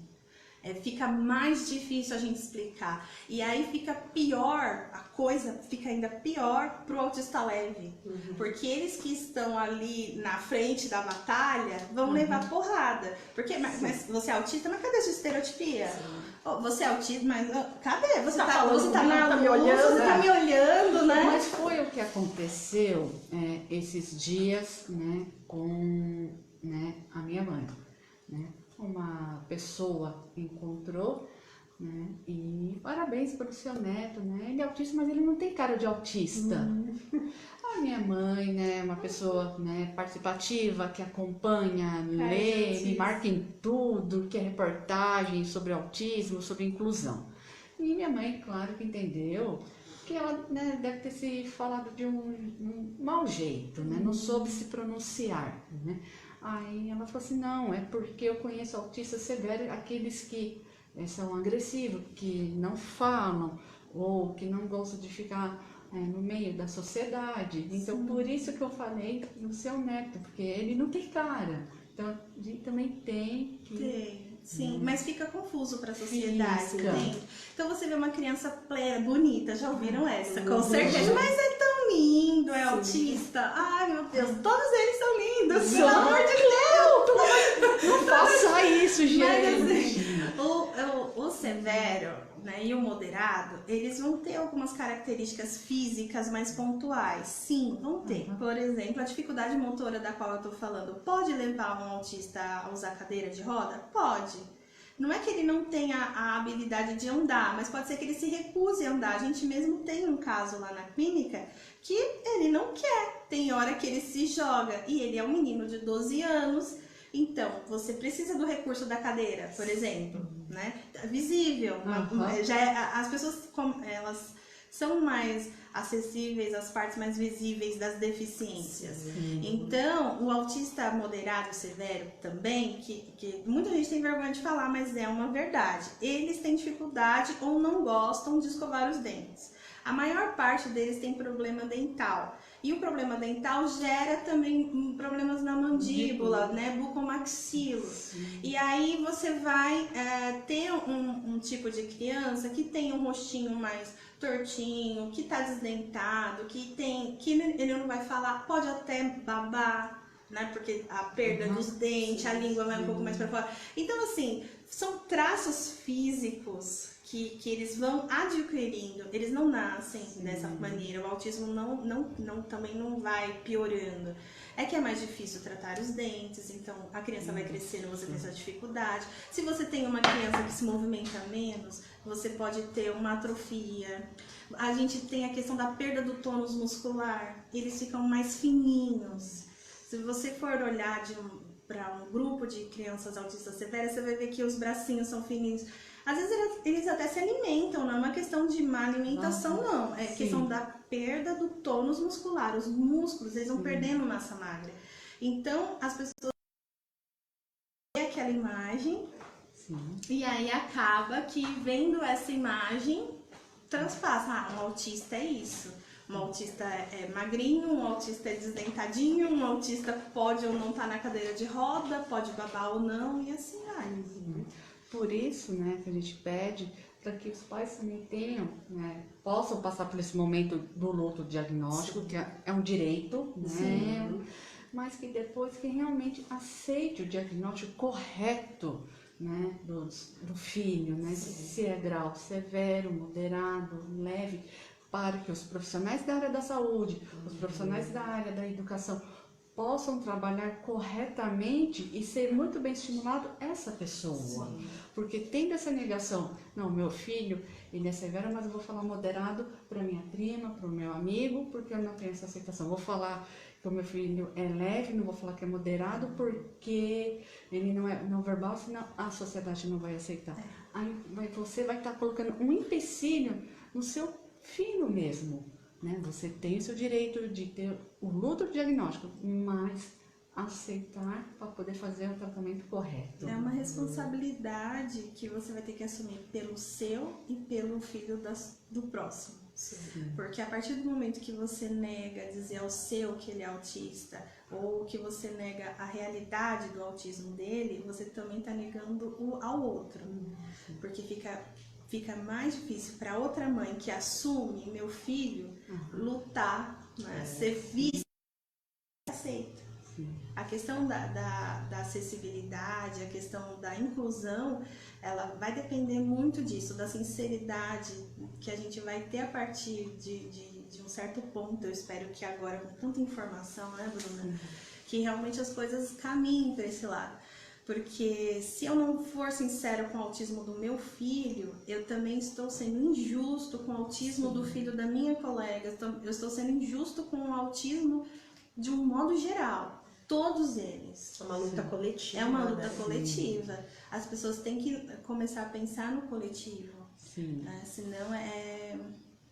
Fica mais difícil a gente explicar. E aí fica pior, a coisa fica ainda pior pro autista leve. Porque eles que estão ali na frente da batalha vão levar porrada. Porque, mas você é autista, mas cadê a sua estereotipia? Oh, você é autista, mas cadê? Você tá me olhando, né? Mas foi o que aconteceu esses dias, né, com, né, a minha mãe, né? Uma pessoa encontrou, né, e parabéns pelo seu neto, né, ele é autista, mas ele não tem cara de autista. A minha mãe, né, uma pessoa, né, participativa, que acompanha, lê, me marca em tudo, que é reportagem sobre autismo, sobre inclusão. E minha mãe, claro que entendeu que ela, né, deve ter se falado de um mau jeito, né, não soube se pronunciar, né. Aí ela falou assim, não, é porque eu conheço autistas severos, aqueles que são agressivos, que não falam, ou que não gostam de ficar no meio da sociedade. Então, por isso que eu falei no seu neto, porque ele não tem cara. Então, a gente também tem que... Sim, mas fica confuso para a sociedade, entende? Então você vê uma criança plena, bonita, já ouviram essa? Com certeza, mas é tão lindo, é autista. Ai, meu Deus, todos eles são lindos, pelo amor de Deus! Não faça isso, gente! Mas, assim, o severo, né, e o moderado, eles vão ter algumas características físicas mais pontuais. Sim, vão ter. Por exemplo, a dificuldade motora da qual eu tô falando pode levar um autista a usar cadeira de roda? Pode. Não é que ele não tenha a habilidade de andar, mas pode ser que ele se recuse a andar. A gente mesmo tem um caso lá na clínica que ele não quer. tem hora que ele se joga. E ele é um menino de 12 anos, então você precisa do recurso da cadeira, por exemplo, né? Visível. As pessoas, elas são mais acessíveis às partes mais visíveis das deficiências. Então, o autista moderado severo também, que muita gente tem vergonha de falar, mas é uma verdade. Eles têm dificuldade ou não gostam de escovar os dentes. A maior parte deles tem problema dental. E o problema dental gera também problemas na mandíbula, né? Bucomaxilo. E aí você vai ter um tipo de criança que tem um rostinho mais tortinho, que tá desdentado, que ele não vai falar, pode até babar, né? Porque a perda dos dentes, a língua vai um pouco mais para fora. Então, assim, são traços físicos que eles vão adquirindo, eles não nascem dessa maneira, o autismo também não vai piorando. É que é mais difícil tratar os dentes, então a criança vai crescendo, você tem essa dificuldade. Se você tem uma criança que se movimenta menos, você pode ter uma atrofia. A gente tem a questão da perda do tônus muscular, eles ficam mais fininhos. Se você for olhar para um grupo de crianças autistas severas, você vai ver que os bracinhos são fininhos. Às vezes eles até se alimentam, não é uma questão de má alimentação, não. É questão da perda do tônus muscular. Os músculos, eles vão perdendo massa magra. Então, as pessoas veem aquela imagem e aí acaba que vendo essa imagem, transpassa. Um autista é isso. Um autista é magrinho, um autista é desdentadinho, um autista pode ou não estar na cadeira de roda, pode babar ou não, e assim vai. Por isso, né, que a gente pede para que os pais também tenham, né, possam passar por esse momento do luto diagnóstico, que é um direito, né, mas que depois que realmente aceite o diagnóstico correto, né, do filho, né, se é grau severo, moderado, leve, para que os profissionais da área da saúde, os profissionais da área da educação possam trabalhar corretamente e ser muito bem estimulado essa pessoa. Porque tem dessa negação, não, meu filho, ele é severo, mas eu vou falar moderado para minha prima, para o meu amigo, porque eu não tenho essa aceitação. Vou falar que o meu filho é leve, não vou falar que é moderado, porque ele não é não verbal, senão a sociedade não vai aceitar. Aí você vai estar colocando um empecilho no seu filho mesmo. Né? Você tem o seu direito de ter o luto diagnóstico, mas aceitar para poder fazer o tratamento correto. É uma responsabilidade que você vai ter que assumir pelo seu e pelo filho do próximo. Porque a partir do momento que você nega dizer ao seu que ele é autista, ou que você nega a realidade do autismo dele, você também está negando ao outro. Porque fica mais difícil para outra mãe que assume meu filho lutar, né? Ser visto e aceito. A questão da acessibilidade, a questão da inclusão, ela vai depender muito disso, da sinceridade que a gente vai ter a partir de um certo ponto. Eu espero que agora, com tanta informação, né, Bruna, que realmente as coisas caminhem para esse lado. Porque se eu não for sincera com o autismo do meu filho, eu também estou sendo injusto com o autismo do filho da minha colega. Eu estou sendo injusto com o autismo de um modo geral. Todos eles. É uma luta coletiva. É uma luta coletiva. As pessoas têm que começar a pensar no coletivo. Né? Senão,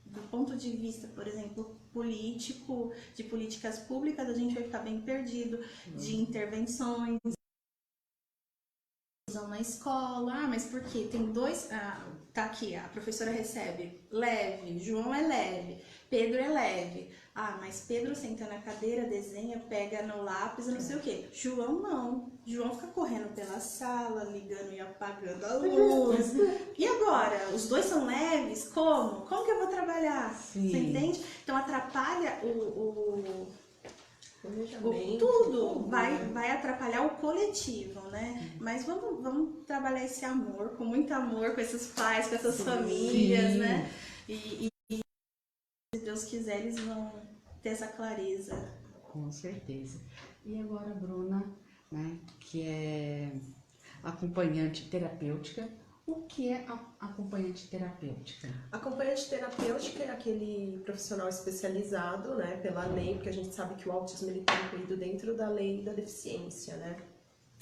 do ponto de vista, por exemplo, político, de políticas públicas, a gente vai ficar bem perdido, de intervenções na escola. Mas por quê? Tem dois... tá aqui, a professora recebe leve, João é leve, Pedro é leve. Mas Pedro senta na cadeira, desenha, pega no lápis, não sei o quê. João não. João fica correndo pela sala, ligando e apagando a luz. E agora? Os dois são leves? Como? Como que eu vou trabalhar? Você entende? Então atrapalha tudo vai atrapalhar o coletivo, né? Mas vamos trabalhar esse amor, com muito amor, com esses pais, com essas famílias, né? E se Deus quiser, eles vão ter essa clareza. Com certeza. E agora, Bruna, né, que é acompanhante terapêutica, o que é a acompanhante terapêutica? Acompanhante terapêutica é aquele profissional especializado, né, pela lei, porque a gente sabe que o autismo ele está incluído dentro da lei da deficiência, né?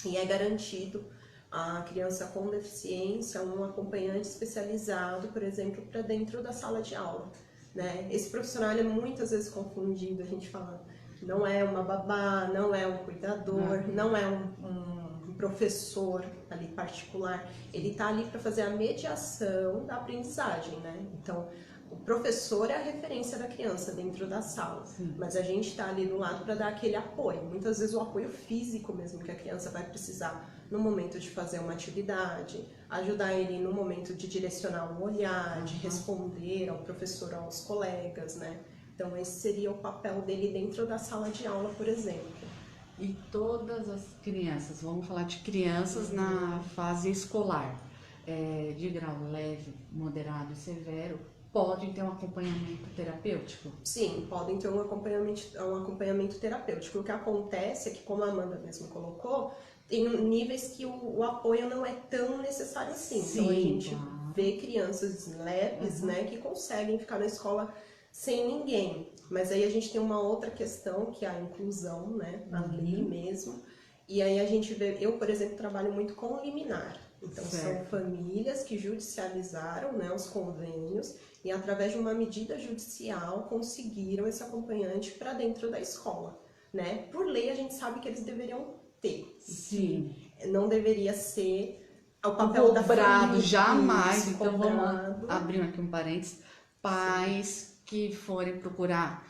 E é garantido a criança com deficiência um acompanhante especializado, por exemplo, para dentro da sala de aula, né? Esse profissional é muitas vezes confundido, a gente fala que não é uma babá, não é um cuidador, não é um professor ali particular, ele está ali para fazer a mediação da aprendizagem, né? Então, o professor é a referência da criança dentro da sala, mas a gente está ali do lado para dar aquele apoio. Muitas vezes o apoio físico mesmo que a criança vai precisar no momento de fazer uma atividade, ajudar ele no momento de direcionar um olhar, de responder ao professor, aos colegas, né? Então esse seria o papel dele dentro da sala de aula, por exemplo. E todas as crianças, vamos falar de crianças na fase escolar, de grau leve, moderado e severo, podem ter um acompanhamento terapêutico? Sim, podem ter um acompanhamento terapêutico. O que acontece é que, como a Amanda mesmo colocou, tem níveis que o apoio não é tão necessário assim. Sim, então a gente claro. vê crianças leves, né, que conseguem ficar na escola sem ninguém. Mas aí a gente tem uma outra questão, que é a inclusão, né, a lei mesmo. E aí a gente vê, eu, por exemplo, trabalho muito com liminar. Então são famílias que judicializaram, né, os convênios e através de uma medida judicial conseguiram esse acompanhante para dentro da escola, né? Por lei a gente sabe que eles deveriam ter. Sim. Não deveria ser o papel da Cobrado, família. jamais. Isso, Então cobrado. vamos abrir aqui um parênteses. Pais que forem procurar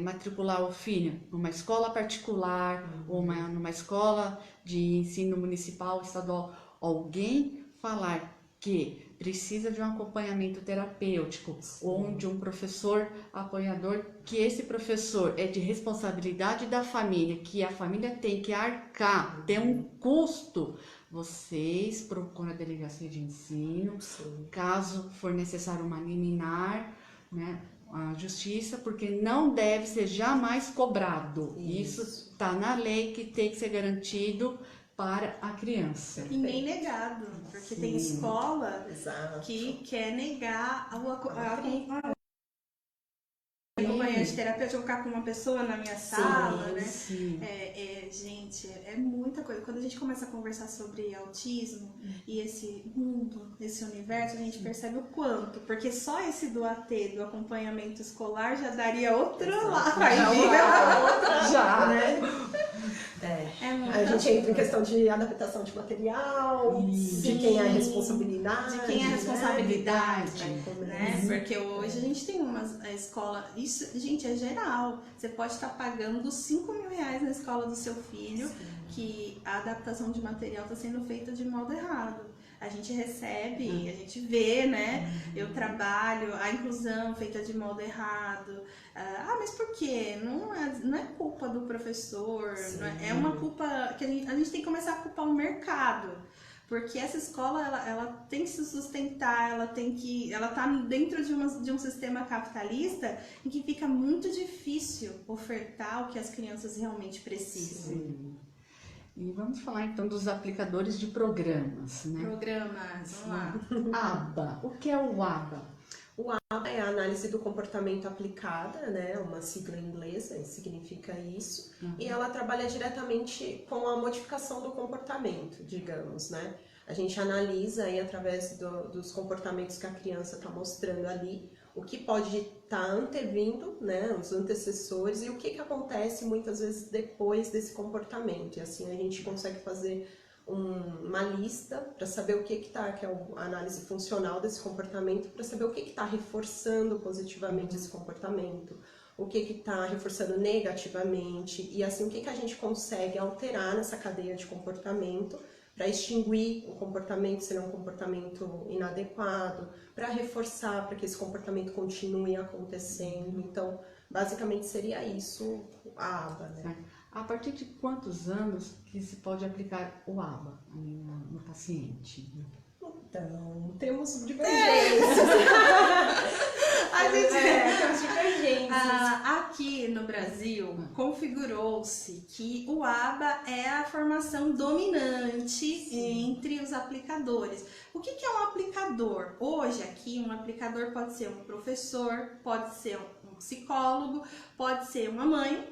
matricular o filho numa escola particular ou numa escola de ensino municipal, estadual, alguém falar que precisa de um acompanhamento terapêutico ou de um professor apoiador, que esse professor é de responsabilidade da família, que a família tem que arcar, tem um custo, vocês procuram a delegacia de ensino, caso for necessário uma liminar, né, a justiça, porque não deve ser jamais cobrado. Isso está na lei, que tem que ser garantido para a criança. E nem negado, porque tem escola que quer negar a acompanhante terapêutico, colocar com uma pessoa na minha sala, né? Gente, é muita coisa. Quando a gente começa a conversar sobre autismo e esse mundo, esse universo, a gente percebe o quanto, porque só esse do AT, do acompanhamento escolar, já daria outra live. Já, né? A gente entra em questão de adaptação de material, de quem é a responsabilidade. De quem é a responsabilidade, né? Porque hoje a gente tem uma escola, isso, gente, é geral. Você pode estar pagando 5 mil reais na escola do seu filho, que a adaptação de material está sendo feita de modo errado. A gente recebe, a gente vê, né? Eu trabalho, a inclusão feita de modo errado. Mas por quê? Não é culpa do professor, não é uma culpa que a gente tem que começar a culpar o mercado. Porque essa escola, ela tem que se sustentar, ela tá dentro de um sistema capitalista em que fica muito difícil ofertar o que as crianças realmente precisam. Sim. E vamos falar então dos aplicadores de programas, né? Programas, vamos lá. ABA. O que é o ABA? O ABA é a análise do comportamento aplicada, né? Uma sigla inglesa, significa isso. E ela trabalha diretamente com a modificação do comportamento, digamos, né? A gente analisa aí através dos comportamentos que a criança está mostrando ali, o que pode estar antevindo, né, os antecessores e o que acontece muitas vezes depois desse comportamento. E assim a gente consegue fazer uma lista para saber o que está, que é a análise funcional desse comportamento, para saber o que está reforçando positivamente esse comportamento, o que está reforçando negativamente, e assim o que a gente consegue alterar nessa cadeia de comportamento para extinguir o comportamento, se não é um comportamento inadequado, para reforçar, para que esse comportamento continue acontecendo. Então, basicamente seria isso a ABA, né? A partir de quantos anos que se pode aplicar o ABA no paciente? Então, temos divergências. Temos divergências. Aqui no Brasil, configurou-se que o ABA é a formação dominante entre os aplicadores. O que é um aplicador? Hoje aqui, um aplicador pode ser um professor, pode ser um psicólogo, pode ser uma mãe.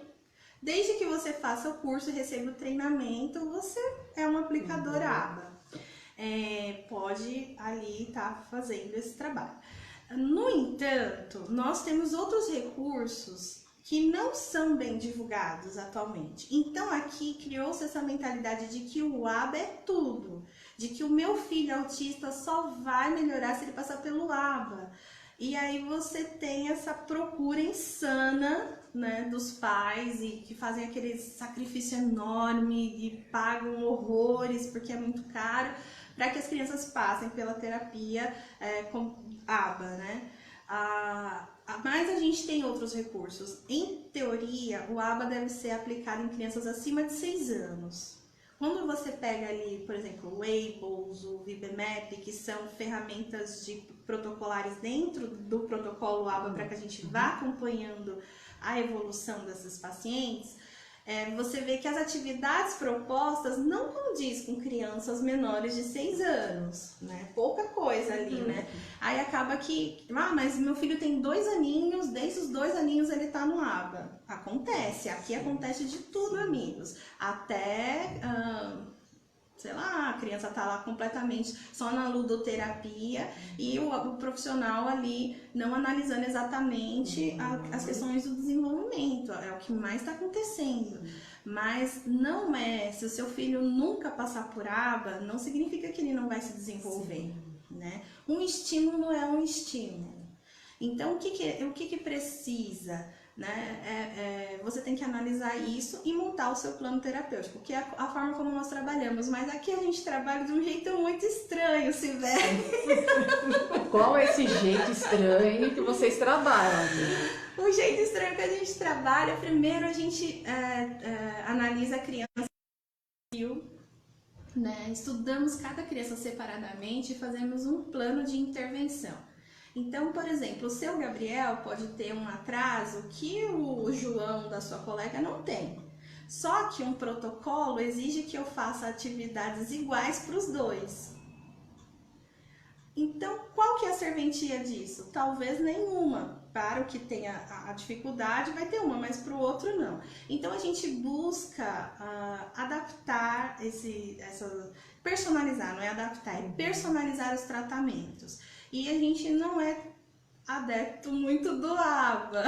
Desde que você faça o curso e receba o treinamento, você é um aplicador ABA. Pode ali estar fazendo esse trabalho. No entanto, nós temos outros recursos que não são bem divulgados atualmente. Então aqui criou-se essa mentalidade de que o ABA é tudo, de que o meu filho autista só vai melhorar se ele passar pelo ABA. E aí você tem essa procura insana, né, dos pais e que fazem aquele sacrifício enorme e pagam horrores porque é muito caro para que as crianças passem pela terapia com ABA, né? Mas a gente tem outros recursos. Em teoria, o ABA deve ser aplicado em crianças acima de 6 anos. Quando você pega ali, por exemplo, o Wables, o VibeMap, que são ferramentas de protocolares dentro do protocolo ABA para que a gente vá acompanhando a evolução desses pacientes, você vê que as atividades propostas não condiz com crianças menores de 6 anos, né? Pouca coisa ali, né? Aí acaba que, mas meu filho tem 2 aninhos, desde os 2 aninhos ele tá no ABA. Acontece, aqui acontece de tudo, amigos. Até, sei lá, a criança tá lá completamente só na ludoterapia e o profissional ali não analisando exatamente as questões do desenvolvimento, é o que mais está acontecendo. Mas não se o seu filho nunca passar por ABA, não significa que ele não vai se desenvolver, né? Um estímulo é um estímulo. Então, o que precisa? Né? Você tem que analisar isso e montar o seu plano terapêutico, que é a forma como nós trabalhamos. Mas aqui a gente trabalha de um jeito muito estranho, Sibeli. Qual é esse jeito estranho que vocês trabalham? O jeito estranho que a gente trabalha, primeiro a gente analisa a criança, né? Estudamos cada criança separadamente e fazemos um plano de intervenção. Então, por exemplo, o seu Gabriel pode ter um atraso que o João da sua colega não tem. Só que um protocolo exige que eu faça atividades iguais para os dois. Então, qual que é a serventia disso? Talvez nenhuma. Para o que tem a dificuldade vai ter uma, mas para o outro não. Então, a gente busca adaptar personalizar, não é adaptar, é personalizar os tratamentos. E a gente não é adepto muito do ABA.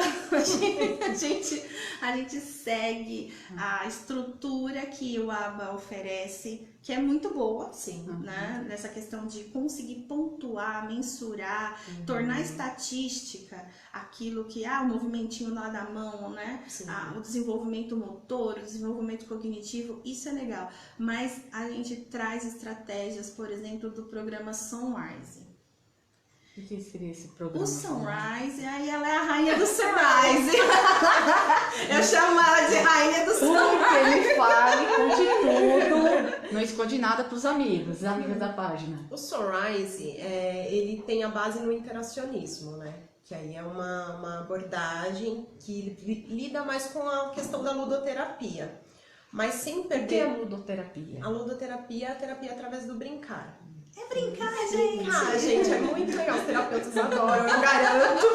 A gente segue a estrutura que o ABA oferece, que é muito boa, sim, né? Nessa questão de conseguir pontuar, mensurar, tornar estatística aquilo que o movimentinho lá da mão, né? O desenvolvimento motor, o desenvolvimento cognitivo, isso é legal. Mas a gente traz estratégias, por exemplo, do programa Sunrise. O que seria esse programa? O Sunrise, aí ela é a rainha do Sunrise. Eu chamo ela de rainha do Sunrise. Tudo que ele fale, conte tudo. Não esconde nada para os amigos da página. O Sunrise, ele tem a base no interacionismo, né? Que aí é uma abordagem que lida mais com a questão da ludoterapia. Mas sem perder... O que é a ludoterapia? A ludoterapia é a terapia através do brincar. É brincar, gente! Brincar, gente, é muito legal. Os terapeutas adoram, eu garanto.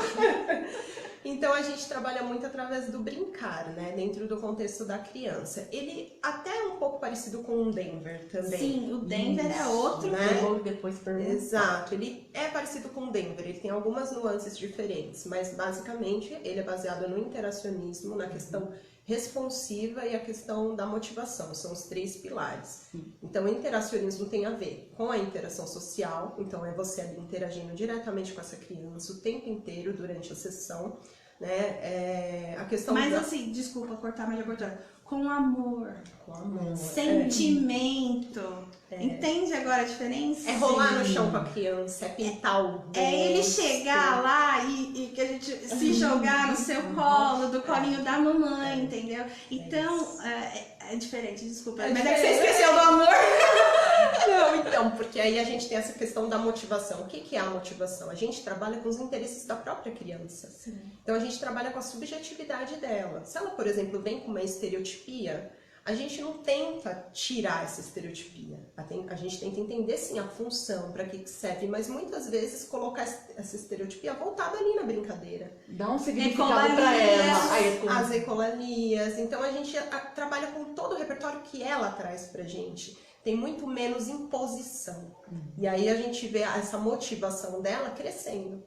Então, a gente trabalha muito através do brincar, né? Dentro do contexto da criança. Ele até é um pouco parecido com o Denver também. Sim, o Denver é outro, né? Eu vou depois perguntar. Exato, ele é parecido com o Denver, ele tem algumas nuances diferentes, mas basicamente ele é baseado no interacionismo, na questão responsiva e a questão da motivação, são os 3 pilares. Então, o interacionismo tem a ver com a interação social, então é você ali interagindo diretamente com essa criança o tempo inteiro durante a sessão, né? A questão assim, desculpa cortar, mas já cortando. Com amor. Com amor. Sentimento. Entende agora a diferença? É rolar no chão com a criança, é pintar o rosto. É ele chegar lá e que a gente se jogar no seu colo, do colinho da mamãe, entendeu? Então, é diferente, desculpa. Mas é que você esqueceu do amor. Não, então, porque porque aí a gente tem essa questão da motivação. O que é a motivação? A gente trabalha com os interesses da própria criança. Sim. Então a gente trabalha com a subjetividade dela. Se ela, por exemplo, vem com uma estereotipia, a gente não tenta tirar essa estereotipia. A gente tenta entender, sim, a função, para que serve, mas muitas vezes colocar essa estereotipia voltada ali na brincadeira. Dá um significado para ela. As ecolalias. Então a gente trabalha com todo o repertório que ela traz pra gente. Tem muito menos imposição. E aí a gente vê essa motivação dela crescendo.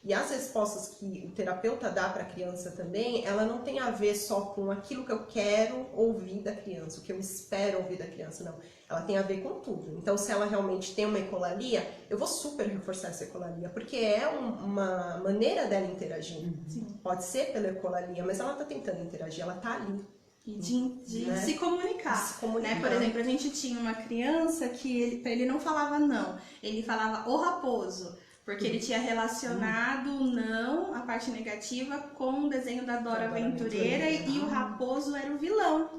E as respostas que o terapeuta dá para a criança também, ela não tem a ver só com aquilo que eu quero ouvir da criança, o que eu espero ouvir da criança, não. Ela tem a ver com tudo. Então, se ela realmente tem uma ecolalia, eu vou super reforçar essa ecolalia, porque é uma maneira dela interagir. Sim. Pode ser pela ecolalia, mas ela está tentando interagir, ela está ali. E de né? se comunicar. Se comunicar. Né? Por exemplo, a gente tinha uma criança que ele não falava não, ele falava o raposo. Porque ele tinha relacionado não, a parte negativa, com o desenho da Dora Aventureira e o raposo era o vilão.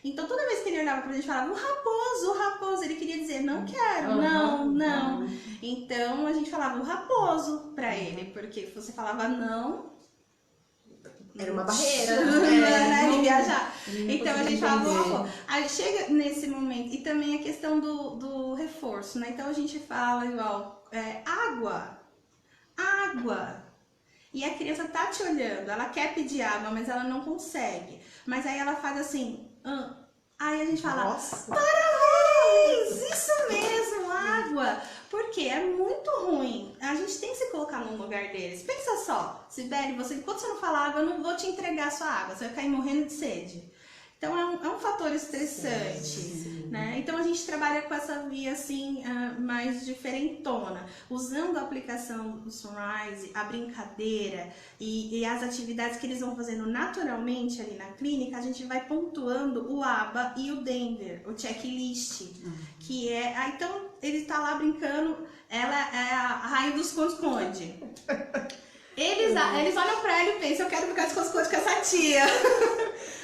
Então toda vez que ele olhava pra gente falava o raposo, ele queria dizer não quero, não. Então a gente falava o raposo pra ele, porque você falava não, era uma barreira, né? Ele viajar. Então a gente falava o raposo. Aí chega nesse momento, e também a questão do reforço, né? Então a gente fala igual. Água. E a criança tá te olhando, ela quer pedir água, mas ela não consegue. Mas aí ela faz assim, aí a gente fala, nossa, parabéns, isso mesmo, água. Porque é muito ruim. A gente tem que se colocar no lugar deles. Pensa só, Sibeli, enquanto você não falar água, eu não vou te entregar a sua água, você vai cair morrendo de sede. Então é um fator estressante, sim. Né? Então a gente trabalha com essa via assim, mais diferentona, usando a aplicação do Sunrise, a brincadeira e as atividades que eles vão fazendo naturalmente ali na clínica, a gente vai pontuando o ABA e o Denver, o checklist, que é... então ele está lá brincando, ela é a rainha do esconde-esconde. Eles olham pra ela e pensam, eu quero brincar de esconde-esconde com essa tia.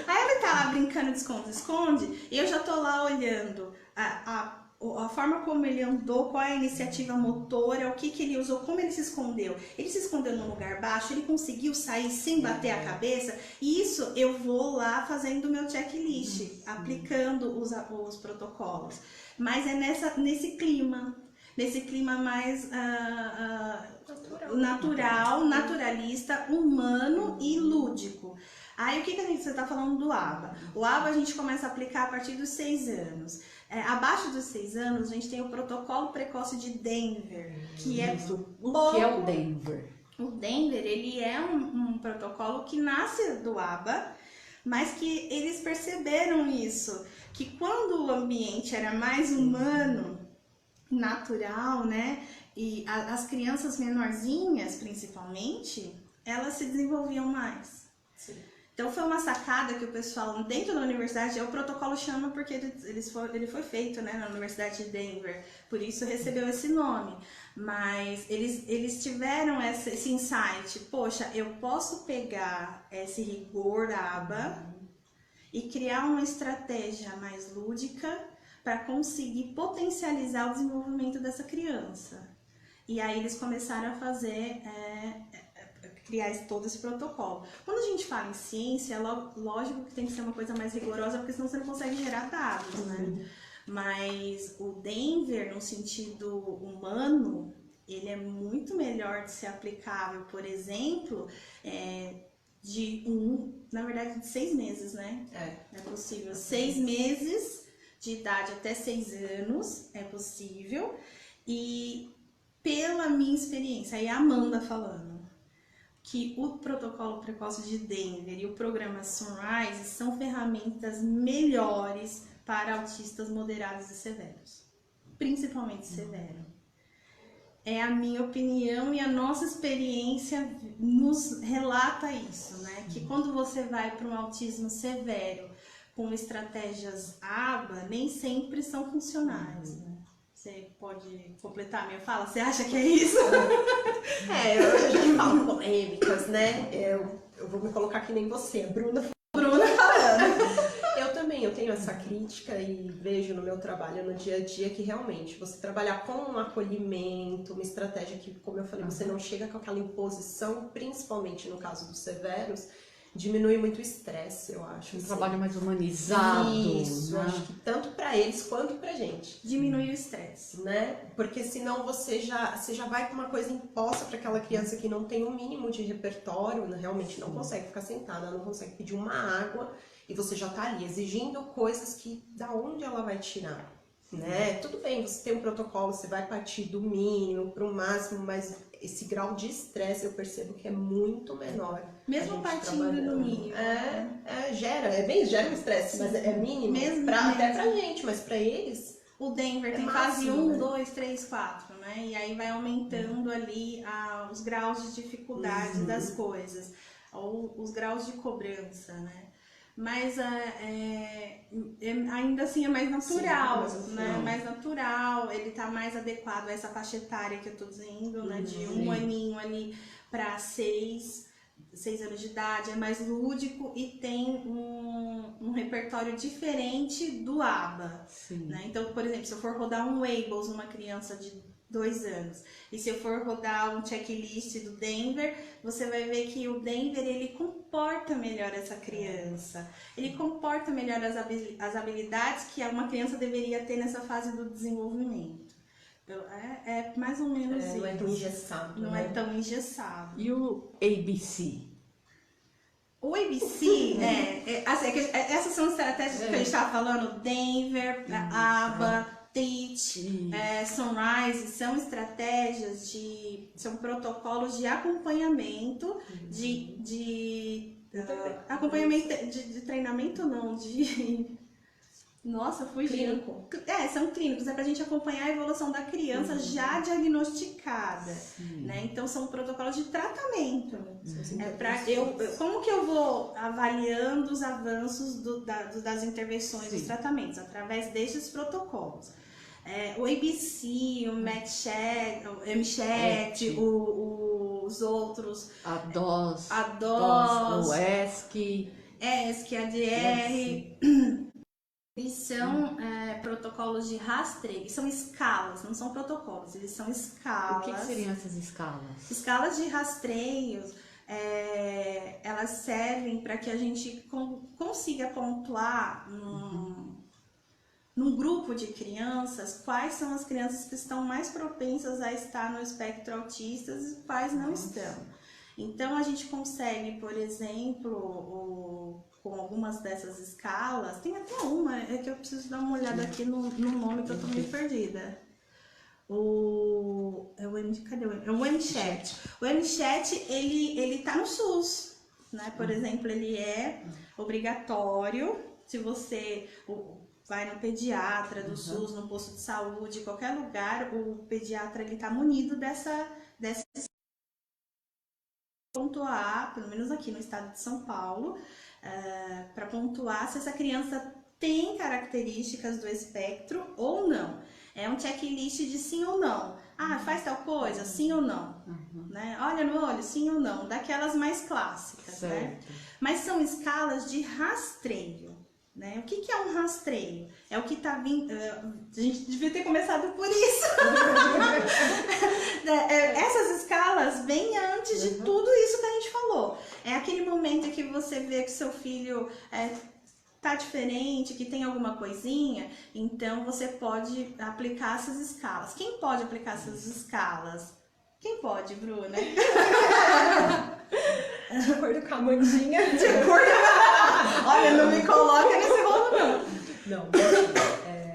Aí ele tá lá brincando de esconde-esconde e eu já tô lá olhando a forma como ele andou, qual é a iniciativa motora, o que ele usou, como ele se escondeu. Ele se escondeu num lugar baixo, ele conseguiu sair sem bater a cabeça. E isso eu vou lá fazendo o meu checklist, aplicando os protocolos. Mas é nesse clima mais natural, naturalista, humano e lúdico. Aí o que você está falando do ABA? O ABA a gente começa a aplicar a partir dos 6 anos. Abaixo dos 6 anos a gente tem o protocolo precoce de Denver, que é o que é o Denver? O Denver, ele é um protocolo que nasce do ABA, mas que eles perceberam isso, que quando o ambiente era mais humano, natural, né? E as crianças menorzinhas, principalmente, elas se desenvolviam mais. Sim. Então foi uma sacada que o pessoal dentro da universidade, o protocolo chama porque ele foi feito, né, na Universidade de Denver, por isso recebeu esse nome. Mas eles tiveram esse insight, poxa, eu posso pegar esse rigor ABA e criar uma estratégia mais lúdica para conseguir potencializar o desenvolvimento dessa criança. E aí eles começaram a fazer, criar todo esse protocolo. Quando a gente fala em ciência, lógico que tem que ser uma coisa mais rigorosa, porque senão você não consegue gerar dados, né? Mas o Denver, no sentido humano, ele é muito melhor de ser aplicável, por exemplo, na verdade, de 6 meses, né? É possível. 6 meses de idade até 6 anos é possível. E pela minha experiência, aí a Amanda falando, que o protocolo precoce de Denver e o programa Sunrise são ferramentas melhores para autistas moderados e severos, principalmente severo. É a minha opinião e a nossa experiência nos relata isso, né? Que quando você vai para um autismo severo com estratégias ABA, nem sempre são funcionais, né? Você pode completar a minha fala? Você acha que é isso? A gente fala polêmicas, né? Eu vou me colocar que nem você, Bruna falando. Eu também, eu tenho essa crítica e vejo no meu trabalho no dia a dia que realmente você trabalhar com um acolhimento, uma estratégia que, como eu falei, você não chega com aquela imposição, principalmente no caso dos severos, diminui muito o estresse, eu acho. Um trabalho mais humanizado. Isso, né? acho que tanto para eles quanto pra gente. Diminui o estresse. Né? Porque senão você já vai com uma coisa imposta para aquela criança que não tem um mínimo de repertório, né? Realmente não consegue ficar sentada, não consegue pedir uma água e você já tá ali exigindo coisas que da onde ela vai tirar, né? Tudo bem, você tem um protocolo, você vai partir do mínimo para o máximo, mas esse grau de estresse eu percebo que é muito menor. Mesmo partindo do mínimo. Gera um estresse, mas é mínimo. Até pra gente, mas pra eles. O Denver tem fase 1, 2, 3, 4, né? E aí vai aumentando ali os graus de dificuldade das coisas, ou os graus de cobrança, né? Mas ainda assim é mais natural, né? Mais natural, ele tá mais adequado a essa faixa etária que eu tô dizendo, né? De um aninho ali para 6 anos de idade, é mais lúdico e tem um repertório diferente do ABA, né? Então, por exemplo, se eu for rodar um Wables numa criança de 2 anos e se eu for rodar um checklist do Denver, você vai ver que o Denver, ele comporta melhor essa criança, ele comporta melhor as habilidades que uma criança deveria ter nessa fase do desenvolvimento. É mais ou menos isso. Não é tão engessado. Não é tão engessado. E o ABC? O ABC, essas são estratégias que a gente estava falando, Denver, ABA, Teach, Sunrise, são estratégias são protocolos de acompanhamento, acompanhamento de treinamento não, Nossa, fui clínico. São clínicos, é pra gente acompanhar a evolução da criança já diagnosticada, né? Então são protocolos de tratamento. Como que eu vou avaliando os avanços das intervenções, dos tratamentos? Através desses protocolos. O ABC, o MChat, os outros... A DOS, o ESC, ADR... Eles são protocolos de rastreio, são escalas, não são protocolos, eles são escalas. O que seriam essas escalas? Escalas de rastreios, elas servem para que a gente consiga pontuar num grupo de crianças quais são as crianças que estão mais propensas a estar no espectro autista e quais não estão. Então a gente consegue, por exemplo, com algumas dessas escalas, tem até uma, que eu preciso dar uma olhada aqui no nome que eu tô meio perdida. Cadê o MChat? O MChat, ele tá no SUS, né? Por exemplo, ele é obrigatório, se você vai no pediatra do SUS, no posto de saúde, qualquer lugar, o pediatra, ele tá munido dessa pontuar, pelo menos aqui no estado de São Paulo, para pontuar se essa criança tem características do espectro ou não. É um checklist de sim ou não. Faz tal coisa, sim ou não. Né? Olha no olho, sim ou não. Daquelas mais clássicas, né? Mas são escalas de rastreio. Né? O que é um rastreio? É o que está vindo... a gente devia ter começado por isso. Essas escalas vêm antes de tudo isso que a gente falou. É aquele momento que você vê que seu filho tá diferente, que tem alguma coisinha, então você pode aplicar essas escalas. Quem pode aplicar essas escalas? Quem pode, Bruna? De acordo com a Mandinha. Olha, não me coloca nesse rolo, não. Não,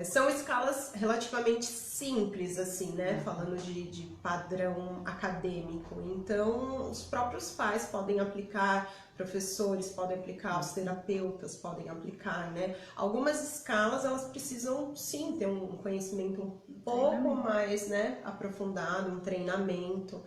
são escalas relativamente simples, assim, né? Falando de padrão acadêmico. Então, os próprios pais podem aplicar, professores podem aplicar, os terapeutas podem aplicar, né? Algumas escalas, elas precisam, sim, ter um conhecimento um pouco mais, né, aprofundado, um treinamento.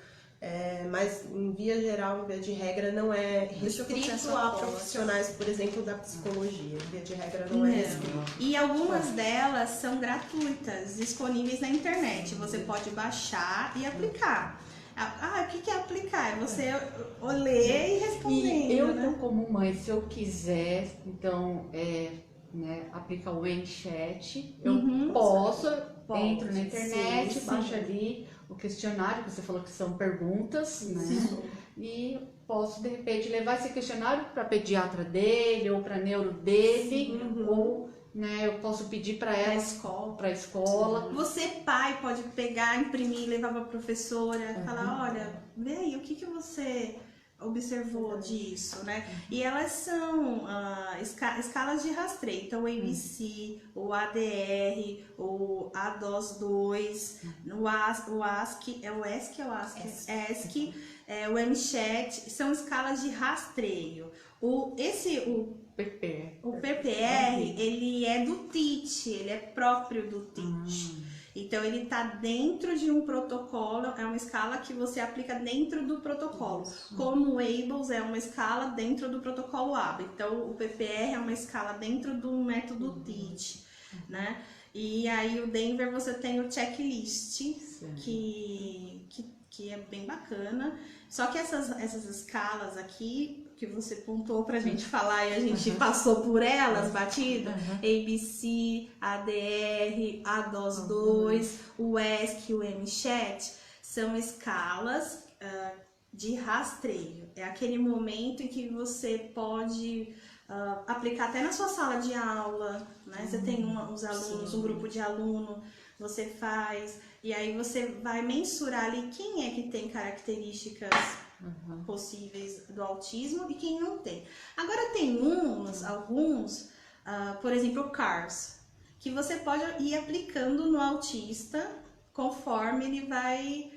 Mas, em via geral, em via de regra, não é restrito a profissionais, por exemplo, da psicologia. Em via de regra, não é restrito. E algumas delas são gratuitas, disponíveis na internet. Você pode baixar e aplicar. O que é aplicar? É você ler e responder. E eu, então, como mãe, se eu quiser, então, né, aplica o MChat, eu Uhum. posso, Pode, entro na internet, sim, sim. baixo ali o questionário, que você falou que são perguntas, né? Isso. E posso, de repente, levar esse questionário para a pediatra dele ou para a neuro dele, Uhum. ou né, eu posso pedir para Da ela, escola. para a escola. Você, pai, pode pegar, imprimir, levar para a professora, falar, olha, vê aí, o que que você observou disso, né? E elas são escalas de rastreio, então o ABC, o ADR, o ADOS2, o ASCII, é o ESC, ESC, o MChat, são escalas de rastreio. O PP. PPR, ele é do TIT, ele é próprio do TIT. Então, ele está dentro de um protocolo, é uma escala que você aplica dentro do protocolo. Como o ABLES é uma escala dentro do protocolo ABA. Então, o PPR é uma escala dentro do método TIT, né? E aí, o Denver, você tem o checklist, que é bem bacana. Só que essas escalas aqui, que você pontuou pra gente falar e a gente passou por elas, batido, ABC, ADR, ADOS2, o ESC, o MChat, são escalas de rastreio. É aquele momento em que você pode aplicar até na sua sala de aula, né? Você tem uns alunos, um grupo de aluno, você faz, e aí você vai mensurar ali quem é que tem características possíveis do autismo e quem não tem. Agora tem alguns, por exemplo, o CARS, que você pode ir aplicando no autista conforme ele vai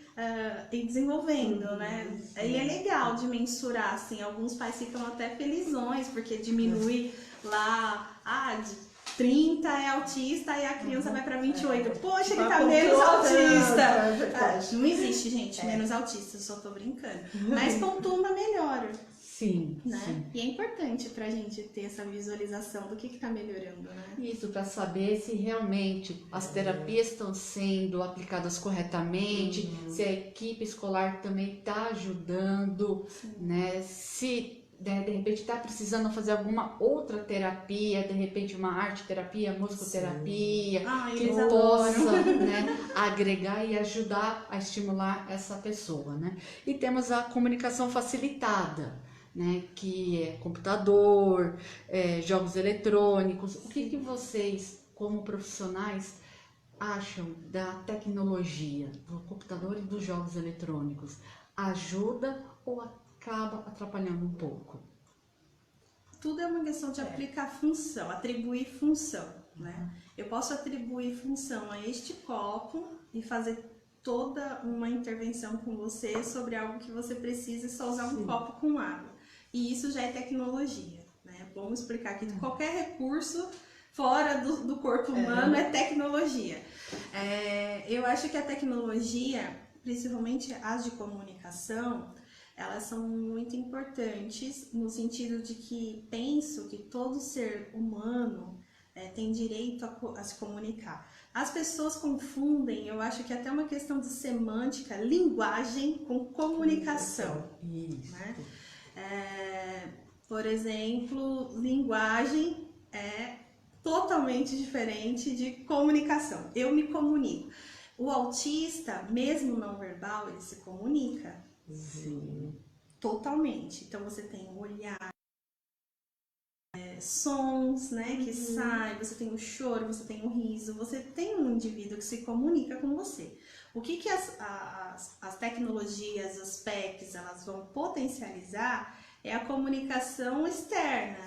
ir desenvolvendo, né? Ele é legal de mensurar, assim, alguns pais ficam até felizões, porque diminui lá, de 30 é autista e a criança vai para 28. Poxa, ele tá menos autista. Não existe, gente, menos autista, só tô brincando. Mas pontua uma melhora. Sim, Né? sim. E é importante pra gente ter essa visualização do que tá melhorando, né? Isso, para saber se realmente as terapias estão sendo aplicadas corretamente, se a equipe escolar também está ajudando, né? Se de repente está precisando fazer alguma outra terapia, de repente uma arte terapia, musicoterapia, que eles possa, né, agregar e ajudar a estimular essa pessoa, né? E temos a comunicação facilitada, né, que é computador, jogos eletrônicos. O que vocês, como profissionais, acham da tecnologia, do computador e dos jogos eletrônicos? Ajuda ou acaba atrapalhando um pouco? Tudo é uma questão de aplicar função, atribuir função, né? Eu posso atribuir função a este copo e fazer toda uma intervenção com você sobre algo que você precisa e só usar um copo com água. E isso já é tecnologia, né? Vamos explicar que qualquer recurso fora do corpo humano é tecnologia. Eu acho que a tecnologia, principalmente as de comunicação, elas são muito importantes no sentido de que penso que todo ser humano tem direito a se comunicar. As pessoas confundem, eu acho que até uma questão de semântica, linguagem com comunicação. Isso. Né? Por exemplo, linguagem é totalmente diferente de comunicação. Eu me comunico. O autista, mesmo não verbal, ele se comunica. Sim. Totalmente. Então você tem o olhar, sons, né, que saem, você tem o choro, você tem o riso, você tem um indivíduo que se comunica com você. O que as tecnologias, as PECs, elas vão potencializar é a comunicação externa.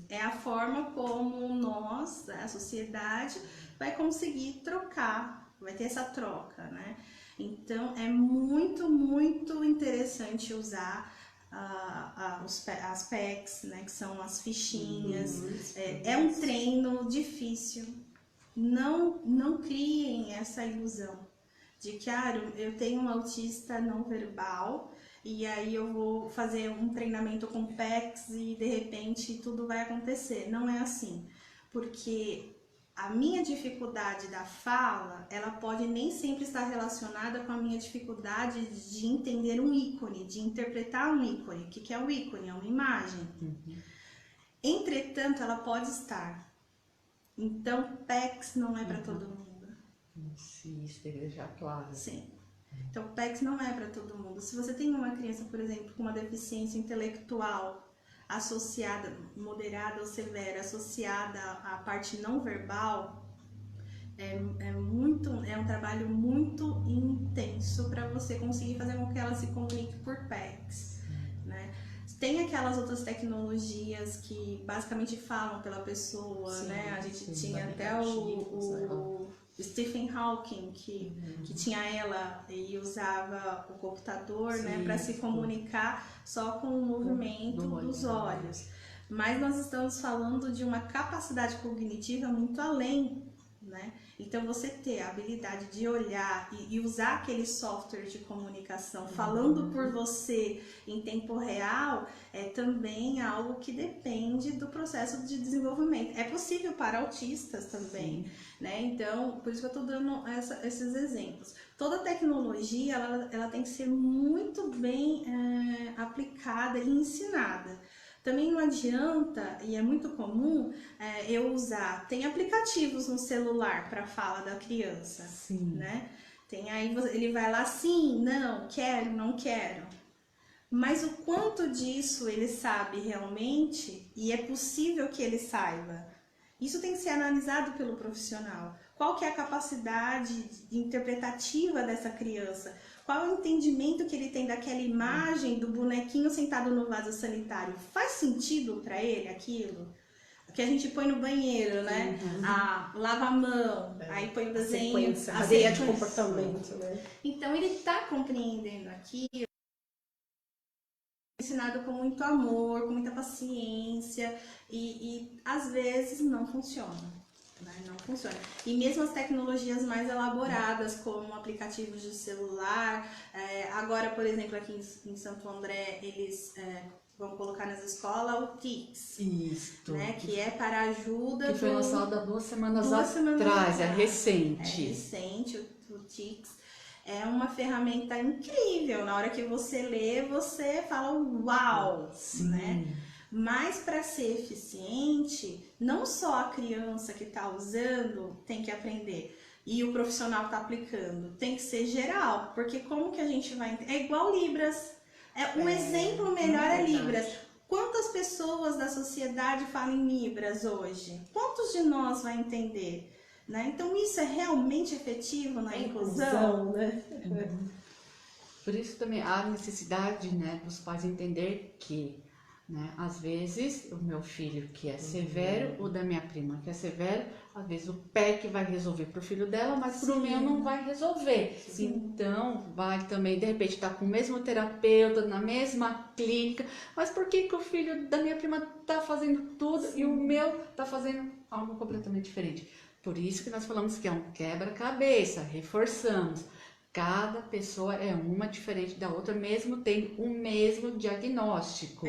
É a forma como nós, a sociedade, vai conseguir trocar, vai ter essa troca, né? Então, é muito, muito interessante usar as PECs, né, que são as fichinhas. É um treino difícil. Não criem essa ilusão de que eu tenho um autista não verbal e aí eu vou fazer um treinamento com PECs e de repente tudo vai acontecer. Não é assim, porque a minha dificuldade da fala, ela pode nem sempre estar relacionada com a minha dificuldade de entender um ícone, de interpretar um ícone. O que é o ícone? É uma imagem. Entretanto, ela pode estar Então, PECs não é para todo mundo. Isso, tem que deixar claro. Sim. Então, PECs não é para todo mundo. Se você tem uma criança, por exemplo, com uma deficiência intelectual associada, moderada ou severa, associada à parte não verbal, é um trabalho muito intenso para você conseguir fazer com que ela se comunique por PECs, né? Tem aquelas outras tecnologias que basicamente falam pela pessoa, Sim, né? A gente sim, tinha até aplicativos, o Stephen Hawking, que tinha ela e usava o computador, né, para se comunicar só com o movimento dos olhos. Mas nós estamos falando de uma capacidade cognitiva muito além, né? Então, você ter a habilidade de olhar e usar aquele software de comunicação falando por você em tempo real é também algo que depende do processo de desenvolvimento. É possível para autistas também, né? Então, por isso que eu estou dando esses exemplos. Toda tecnologia, ela tem que ser muito bem aplicada e ensinada. Também não adianta, e é muito comum, eu usar... Tem aplicativos no celular para fala da criança, né? Tem aí, ele vai lá, sim, não, quero, não quero. Mas o quanto disso ele sabe realmente, e é possível que ele saiba, isso tem que ser analisado pelo profissional. Qual que é a capacidade interpretativa dessa criança? Qual é o entendimento que ele tem daquela imagem do bonequinho sentado no vaso sanitário? Faz sentido para ele aquilo? Que a gente põe no banheiro, né? Lava a mão, aí põe o desenho, a cadeia de comportamento, né? Então ele está compreendendo aquilo, ensinado com muito amor, com muita paciência e às vezes não funciona. Não funciona. E mesmo as tecnologias mais elaboradas, como aplicativos de celular, agora, por exemplo, aqui em Santo André, eles vão colocar nas escolas o TICS, né, que é para ajuda... Que foi lançado há 2 semanas atrás, é recente. É recente, o TICS. É uma ferramenta incrível. Na hora que você lê, você fala uau, né? Mas para ser eficiente, não só a criança que está usando tem que aprender e o profissional está aplicando, tem que ser geral, porque como que a gente vai... É igual Libras. Um exemplo melhor é Libras. Quantas pessoas da sociedade falam em Libras hoje? Quantos de nós vai entender? Né? Então isso é realmente efetivo na inclusão? Né? Por isso também há necessidade, né, dos pais entender que, né, às vezes o meu filho que é severo, ou da minha prima que é severo, às vezes o PEC vai resolver para o filho dela, mas para o meu não vai resolver. Então vai também, de repente, estar com o mesmo terapeuta, na mesma clínica, mas por que que o filho da minha prima está fazendo tudo e o meu está fazendo algo completamente diferente? Por isso que nós falamos que é um quebra-cabeça, reforçamos. Cada pessoa é uma diferente da outra, mesmo tendo o mesmo diagnóstico.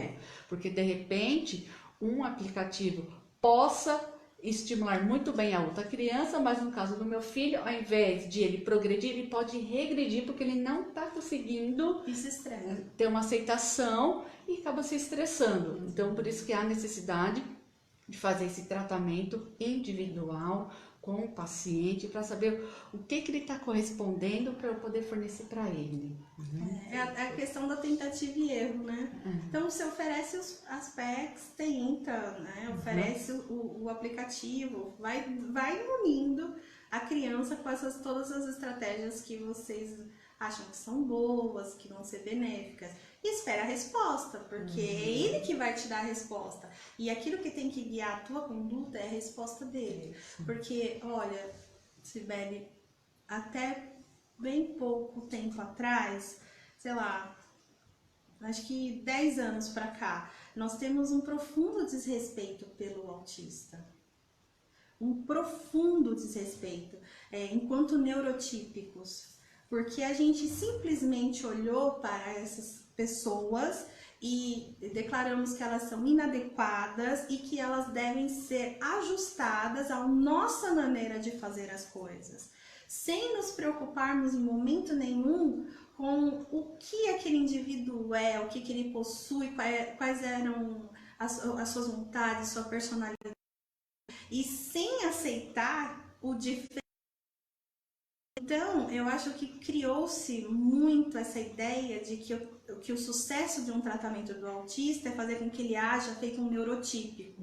Porque, de repente, um aplicativo possa estimular muito bem a outra criança, mas no caso do meu filho, ao invés de ele progredir, ele pode regredir, porque ele não está conseguindo ter uma aceitação e acaba se estressando. Então, por isso que há necessidade de fazer esse tratamento individual com o paciente para saber o que ele está correspondendo para eu poder fornecer para ele. É a questão da tentativa e erro, né? Então você oferece as PECs, tenta, né? Oferece o aplicativo, vai unindo a criança com todas as estratégias que vocês acham que são boas, que vão ser benéficas. E espera a resposta, porque é ele que vai te dar a resposta. E aquilo que tem que guiar a tua conduta é a resposta dele. Porque, olha, Sibeli, até bem pouco tempo atrás, sei lá, acho que 10 anos pra cá, nós temos um profundo desrespeito pelo autista. Um profundo desrespeito, enquanto neurotípicos. Porque a gente simplesmente olhou para essas pessoas e declaramos que elas são inadequadas e que elas devem ser ajustadas à nossa maneira de fazer as coisas, sem nos preocuparmos em momento nenhum com o que aquele indivíduo é, o que ele possui, quais eram as suas vontades, sua personalidade. e sem aceitar o diferente. Então, eu acho que criou-se muito essa ideia de que o sucesso de um tratamento do autista é fazer com que ele haja feito um neurotípico.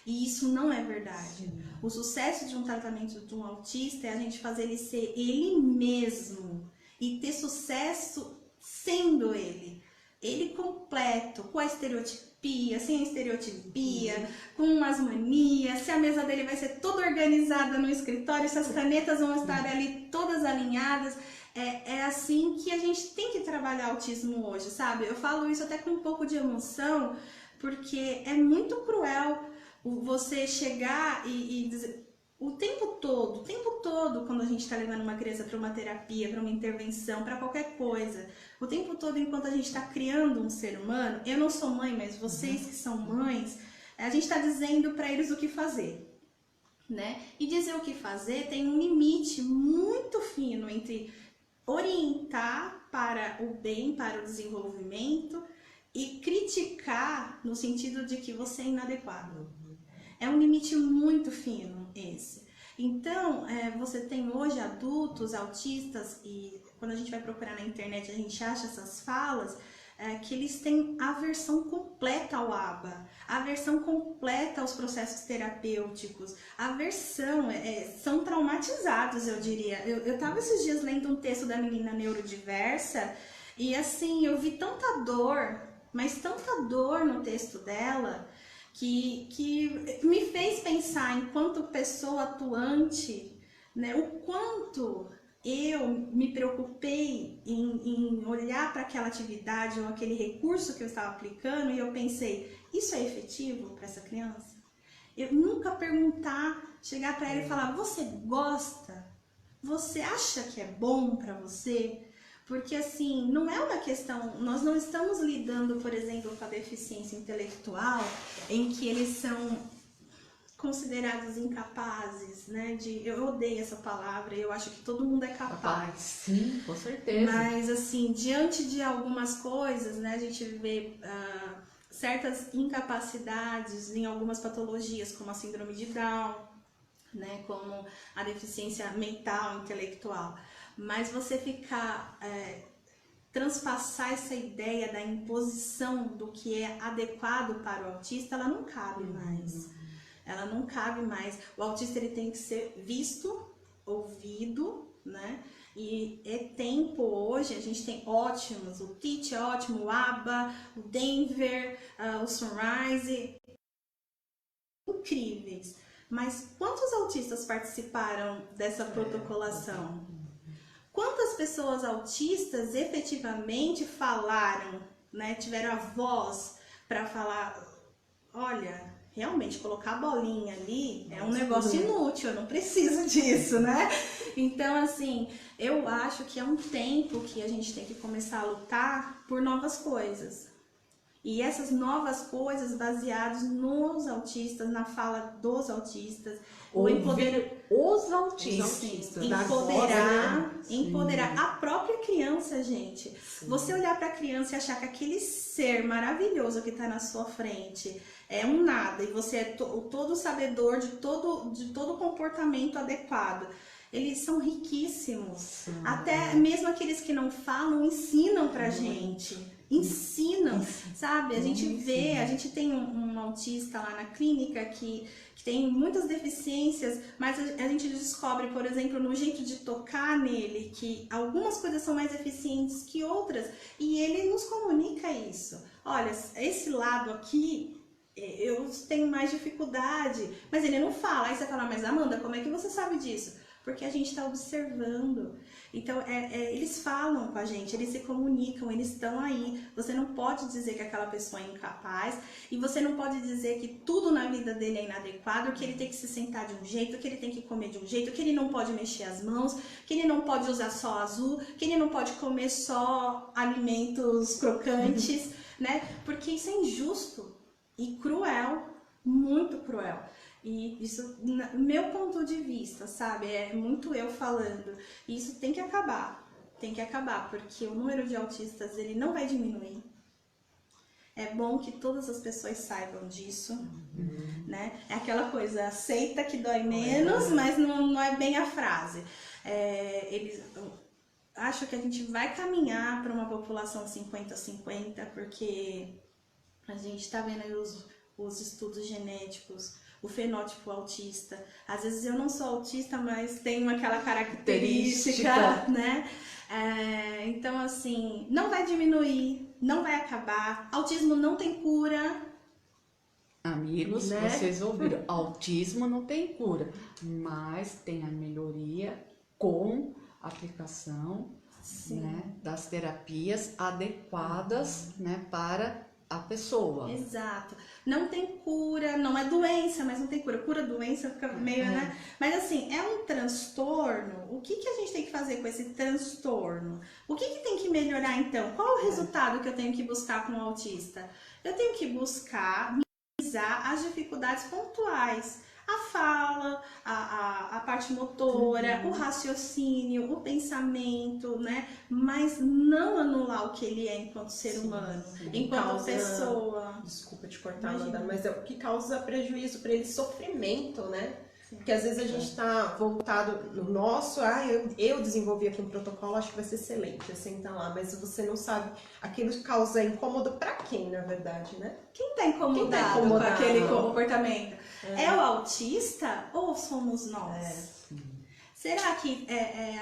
E isso não é verdade. O sucesso de um tratamento de um autista é a gente fazer ele ser ele mesmo e ter sucesso sendo ele. Ele completo, com a estereotipia, sem a estereotipia, com as manias, se a mesa dele vai ser toda organizada no escritório, se as canetas vão estar ali todas alinhadas. É assim que a gente tem que trabalhar autismo hoje, sabe? Eu falo isso até com um pouco de emoção, porque é muito cruel você chegar e dizer... O tempo todo, quando a gente está levando uma criança para uma terapia, para uma intervenção, para qualquer coisa, o tempo todo, enquanto a gente está criando um ser humano, eu não sou mãe, mas vocês que são mães, a gente está dizendo para eles o que fazer, né? E dizer o que fazer tem um limite muito fino entre orientar para o bem, para o desenvolvimento e criticar no sentido de que você é inadequado. É um limite muito fino esse. Então, você tem hoje adultos autistas e quando a gente vai procurar na internet a gente acha essas falas que eles têm aversão completa ao ABA, aversão completa aos processos terapêuticos, aversão, são traumatizados, eu diria. Eu estava esses dias lendo um texto da menina neurodiversa e assim, eu vi tanta dor, mas tanta dor no texto dela, que me fez pensar, enquanto pessoa atuante, né, o quanto eu me preocupei em olhar para aquela atividade ou aquele recurso que eu estava aplicando e eu pensei, isso é efetivo para essa criança? Eu nunca perguntar, chegar para ela e falar, você gosta? Você acha que é bom para você? Porque assim, não é uma questão, nós não estamos lidando, por exemplo, com a deficiência intelectual, em que eles são considerados incapazes, né? Eu odeio essa palavra, eu acho que todo mundo é capaz. Sim, com certeza. Mas assim, diante de algumas coisas, né, a gente vê certas incapacidades em algumas patologias, como a síndrome de Down, né, como a deficiência mental, intelectual. Mas você ficar, transpassar essa ideia da imposição do que é adequado para o autista, ela não cabe mais. Ela não cabe mais. O autista ele tem que ser visto, ouvido, né? E é tempo hoje, a gente tem ótimos, o Teach é ótimo, o ABA, o Denver, o Sunrise, incríveis. Mas quantos autistas participaram dessa protocolação? Quantas pessoas autistas efetivamente falaram, né, tiveram a voz para falar, olha, realmente colocar a bolinha ali é um negócio inútil, eu não preciso disso, né? Então, assim, eu acho que é um tempo que a gente tem que começar a lutar por novas coisas. E essas novas coisas baseadas nos autistas, na fala dos autistas, o empoderar os autistas, empoderar a própria criança, gente. Sim. Você olhar para a criança e achar que aquele ser maravilhoso que está na sua frente é um nada e você é todo sabedor de todo comportamento adequado. Eles são riquíssimos. Sim. Até mesmo aqueles que não falam ensinam pra gente. Ensinam, sabe? A gente vê, a gente tem um autista lá na clínica que tem muitas deficiências, mas a gente descobre, por exemplo, no jeito de tocar nele, que algumas coisas são mais eficientes que outras, e ele nos comunica isso. Olha, esse lado aqui, eu tenho mais dificuldade, mas ele não fala. Aí você fala, mas Amanda, como é que você sabe disso? Porque a gente está observando. Então, eles falam com a gente, eles se comunicam, eles estão aí. Você não pode dizer que aquela pessoa é incapaz e você não pode dizer que tudo na vida dele é inadequado, que ele tem que se sentar de um jeito, que ele tem que comer de um jeito, que ele não pode mexer as mãos, que ele não pode usar só azul, que ele não pode comer só alimentos crocantes, né? Porque isso é injusto e cruel, muito cruel. E isso, meu ponto de vista, sabe, é muito eu falando, e isso tem que acabar, porque o número de autistas, ele não vai diminuir, É bom que todas as pessoas saibam disso, né? É aquela coisa, aceita que dói menos, mas não é bem a frase. Eles acham que a gente vai caminhar para uma população 50-50, porque a gente está vendo aí os estudos genéticos, o fenótipo autista. Às vezes eu não sou autista, mas tenho aquela característica, né? Então, assim, não vai diminuir, não vai acabar. Autismo não tem cura. Amigos, Né? vocês ouviram, autismo não tem cura, mas tem a melhoria com a aplicação, né, das terapias adequadas, né, para a pessoa. Exato. Não tem cura, não é doença, mas não tem cura. Cura doença fica meio, né? Mas assim, é um transtorno. O que a gente tem que fazer com esse transtorno? O que tem que melhorar então? Qual o resultado que eu tenho que buscar com o autista? Eu tenho que buscar minimizar as dificuldades pontuais. A fala, a parte motora, o raciocínio, o pensamento, né? Mas não anular o que ele é enquanto ser humano, enquanto pessoa. Desculpa te cortar, Amanda, mas é o que causa prejuízo para ele, sofrimento, né? Porque às vezes a gente está voltado no nosso, eu desenvolvi aqui um protocolo, acho que vai ser excelente, eu sentar lá, mas você não sabe, aquilo causa incômodo para quem, na verdade, né? Quem está incomodado com aquele comportamento? É o autista ou somos nós? Será que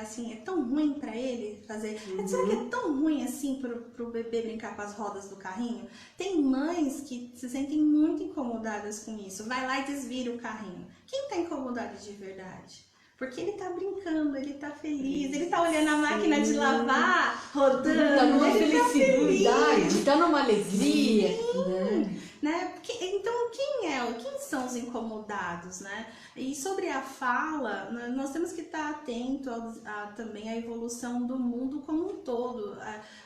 assim, é tão ruim para ele fazer? Será que é tão ruim assim pro bebê brincar com as rodas do carrinho? Tem mães que se sentem muito incomodadas com isso. Vai lá e desvira o carrinho. Quem tá incomodado de verdade? Porque ele tá brincando, ele tá feliz, ele tá olhando a máquina de lavar, rodando, Tá numa ele tá feliz. felicidade, tá numa alegria, Né? Então, quem são os incomodados, né? E sobre a fala, nós temos que estar atento também à evolução do mundo como um todo.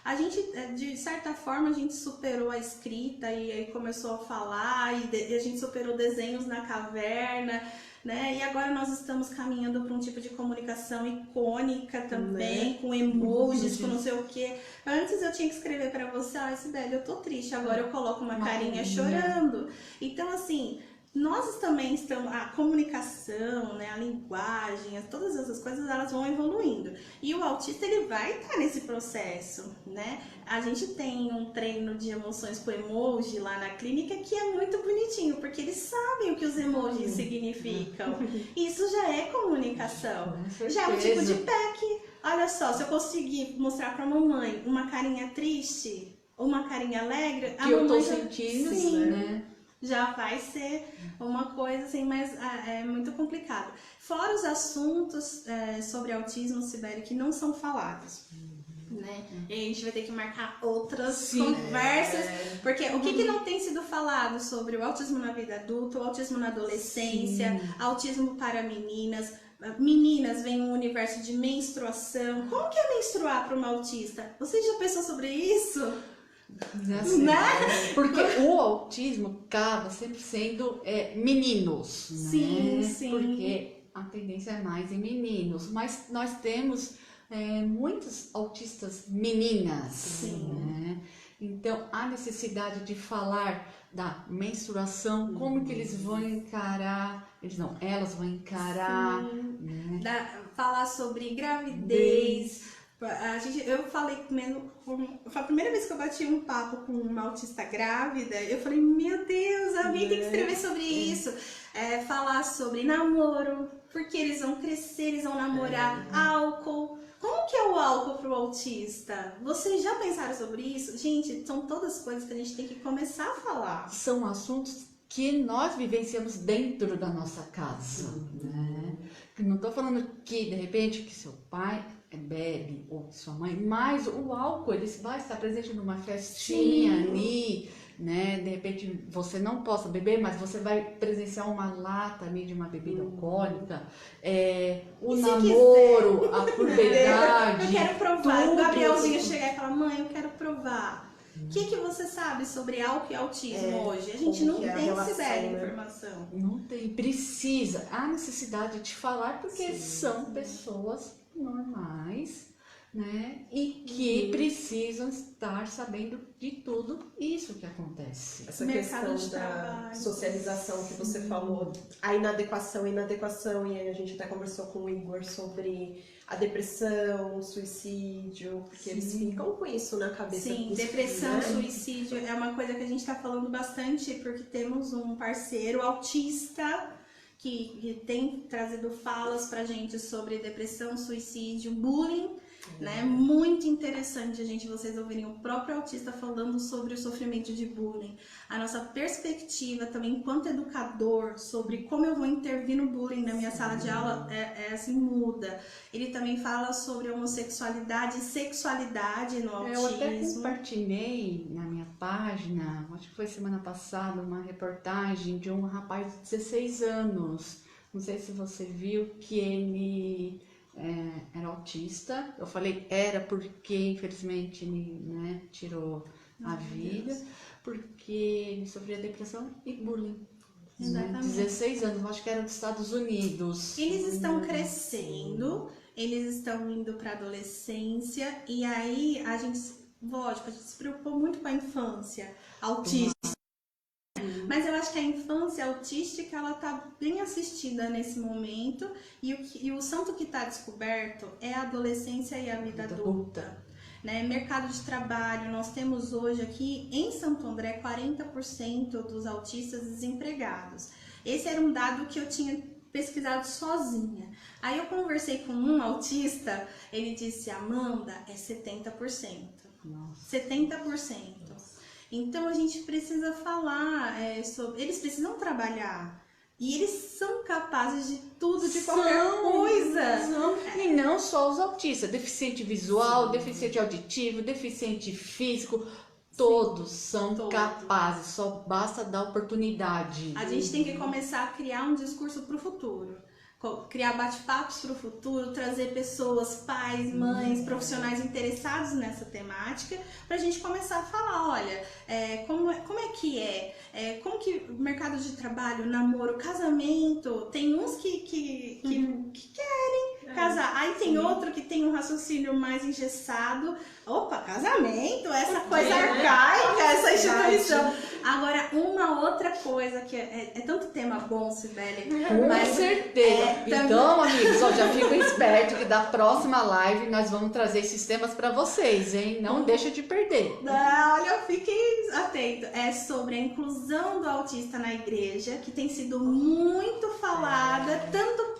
A gente, de certa forma, a gente superou a escrita e aí começou a falar, e a gente superou desenhos na caverna, né? E agora nós estamos caminhando para um tipo de comunicação icônica também, com emojis, com não sei o quê. Antes eu tinha que escrever para você, Sibeli, eu tô triste, agora eu coloco uma carinha chorando. Então, assim, nós também estamos, a comunicação, né, a linguagem, todas essas coisas, elas vão evoluindo. E o autista, ele vai estar nesse processo, né? A gente tem um treino de emoções com emoji lá na clínica que é muito bonitinho, porque eles sabem o que os emojis significam. Isso já é comunicação. Já é um tipo de PEC. Olha só, se eu conseguir mostrar pra mamãe uma carinha triste ou uma carinha alegre, que eu tô sentindo, né? Já vai ser uma coisa assim, mas é muito complicado. Fora os assuntos sobre autismo, Sibeli, que não são falados. Né? E a gente vai ter que marcar outras conversas, porque o que não tem sido falado sobre o autismo na vida adulta, o autismo na adolescência, autismo para meninas. Meninas, vem um universo de menstruação. Como que é menstruar para uma autista? Você já pensou sobre isso? Assim, né? Porque o autismo acaba sempre sendo meninos, sim, né? Sim. Porque a tendência é mais em meninos, mas nós temos muitos autistas meninas, sim. Né? Então a necessidade de falar da menstruação, como que eles vão encarar, elas vão encarar, né? Falar sobre gravidez. Eu falei mesmo, foi a primeira vez que eu bati um papo com uma autista grávida, eu falei, meu Deus, alguém tem que escrever sobre isso. Falar sobre namoro, porque eles vão crescer, eles vão namorar, álcool. Como que é o álcool para o autista? Vocês já pensaram sobre isso? Gente, são todas coisas que a gente tem que começar a falar. São assuntos que nós vivenciamos dentro da nossa casa, né? Não estou falando que, de repente, que seu pai bebe ou sua mãe, mas o álcool, ele vai estar presente numa festinha ali, né? De repente você não possa beber, mas você vai presenciar uma lata ali de uma bebida alcoólica, o namoro, a puberdade. Eu quero provar. O Gabrielzinho chegar e falar, mãe, eu quero provar. O que você sabe sobre álcool e autismo hoje? A gente não tem essa informação. Não tem, precisa. Há necessidade de falar porque são pessoas normais, né? E que precisam estar sabendo de tudo isso que acontece. Essa Mercado questão de da trabalho. socialização que você falou, a inadequação, e aí a gente até conversou com o Igor sobre a depressão, o suicídio, porque eles ficam com isso na cabeça. Sim, dos depressão, filhos, né? suicídio é uma coisa que a gente está falando bastante, porque temos um parceiro autista que tem trazido falas pra gente sobre depressão, suicídio, bullying, né? Muito interessante, gente, vocês ouvirem o próprio autista falando sobre o sofrimento de bullying. A nossa perspectiva também, enquanto educador, sobre como eu vou intervir no bullying na minha sala de aula, é assim, muda. Ele também fala sobre homossexualidade e sexualidade no autismo. Eu até compartilhei na minha página, acho que foi semana passada, uma reportagem de um rapaz de 16 anos. Não sei se você viu que ele era autista. Eu falei era porque infelizmente ele, né, tirou a vida, porque ele sofria depressão e bullying. Exatamente. 16 anos, eu acho que era dos Estados Unidos. Eles estão crescendo, eles estão indo para adolescência, e aí a gente, lógico, a gente se preocupou muito com a infância autista. Mas eu acho que a infância autística, ela tá bem assistida nesse momento, e o santo que está descoberto é a adolescência e a vida adulta. Né? Mercado de trabalho, nós temos hoje aqui em Santo André 40% dos autistas desempregados. Esse era um dado que eu tinha pesquisado sozinha. Aí eu conversei com um autista, ele disse, Amanda, é 70%. Nossa. 70%. Então a gente precisa falar sobre. Eles precisam trabalhar. E eles são capazes de tudo, de qualquer coisa. E não só os autistas, deficiente visual, deficiente auditivo, deficiente físico, todos são capazes, só basta dar oportunidade. A gente tem que começar a criar um discurso para o futuro. Criar bate-papos para o futuro, trazer pessoas, pais, mães, profissionais interessados nessa temática, para a gente começar a falar, olha, como é que como que o mercado de trabalho, namoro, casamento, tem uns que querem casar, aí tem outro que tem um raciocínio mais engessado, opa, casamento, essa coisa arcaica, essa instituição. Agora, uma outra coisa que é tanto tema bom, Sibeli, Com certeza. Então, amigos, ó, já fico esperto que da próxima live nós vamos trazer esses temas para vocês, hein? Não deixa de perder. Olha, fiquem atentos. É sobre a inclusão do autista na igreja, que tem sido muito falada, tanto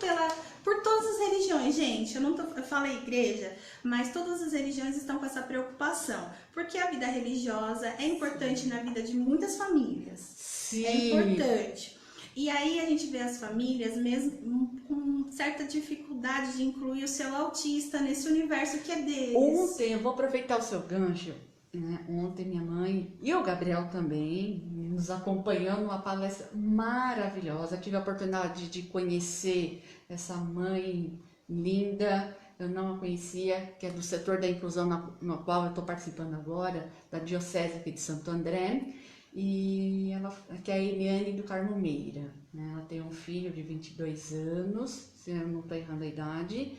por todas as religiões, gente. Eu falei igreja, mas todas as religiões estão com essa preocupação. Porque a vida religiosa é importante na vida de muitas famílias. Sim. É importante. E aí a gente vê as famílias mesmo com certa dificuldade de incluir o seu autista nesse universo que é deles. Ontem, eu vou aproveitar o seu gancho, né? Ontem minha mãe e o Gabriel também nos acompanhando numa palestra maravilhosa. Tive a oportunidade de conhecer essa mãe linda, eu não a conhecia, que é do setor da inclusão no qual eu estou participando agora, da Diocese aqui de Santo André. E ela, que é a Eliane do Carmo Meira, né? Ela tem um filho de 22 anos, se eu não estou errando a idade,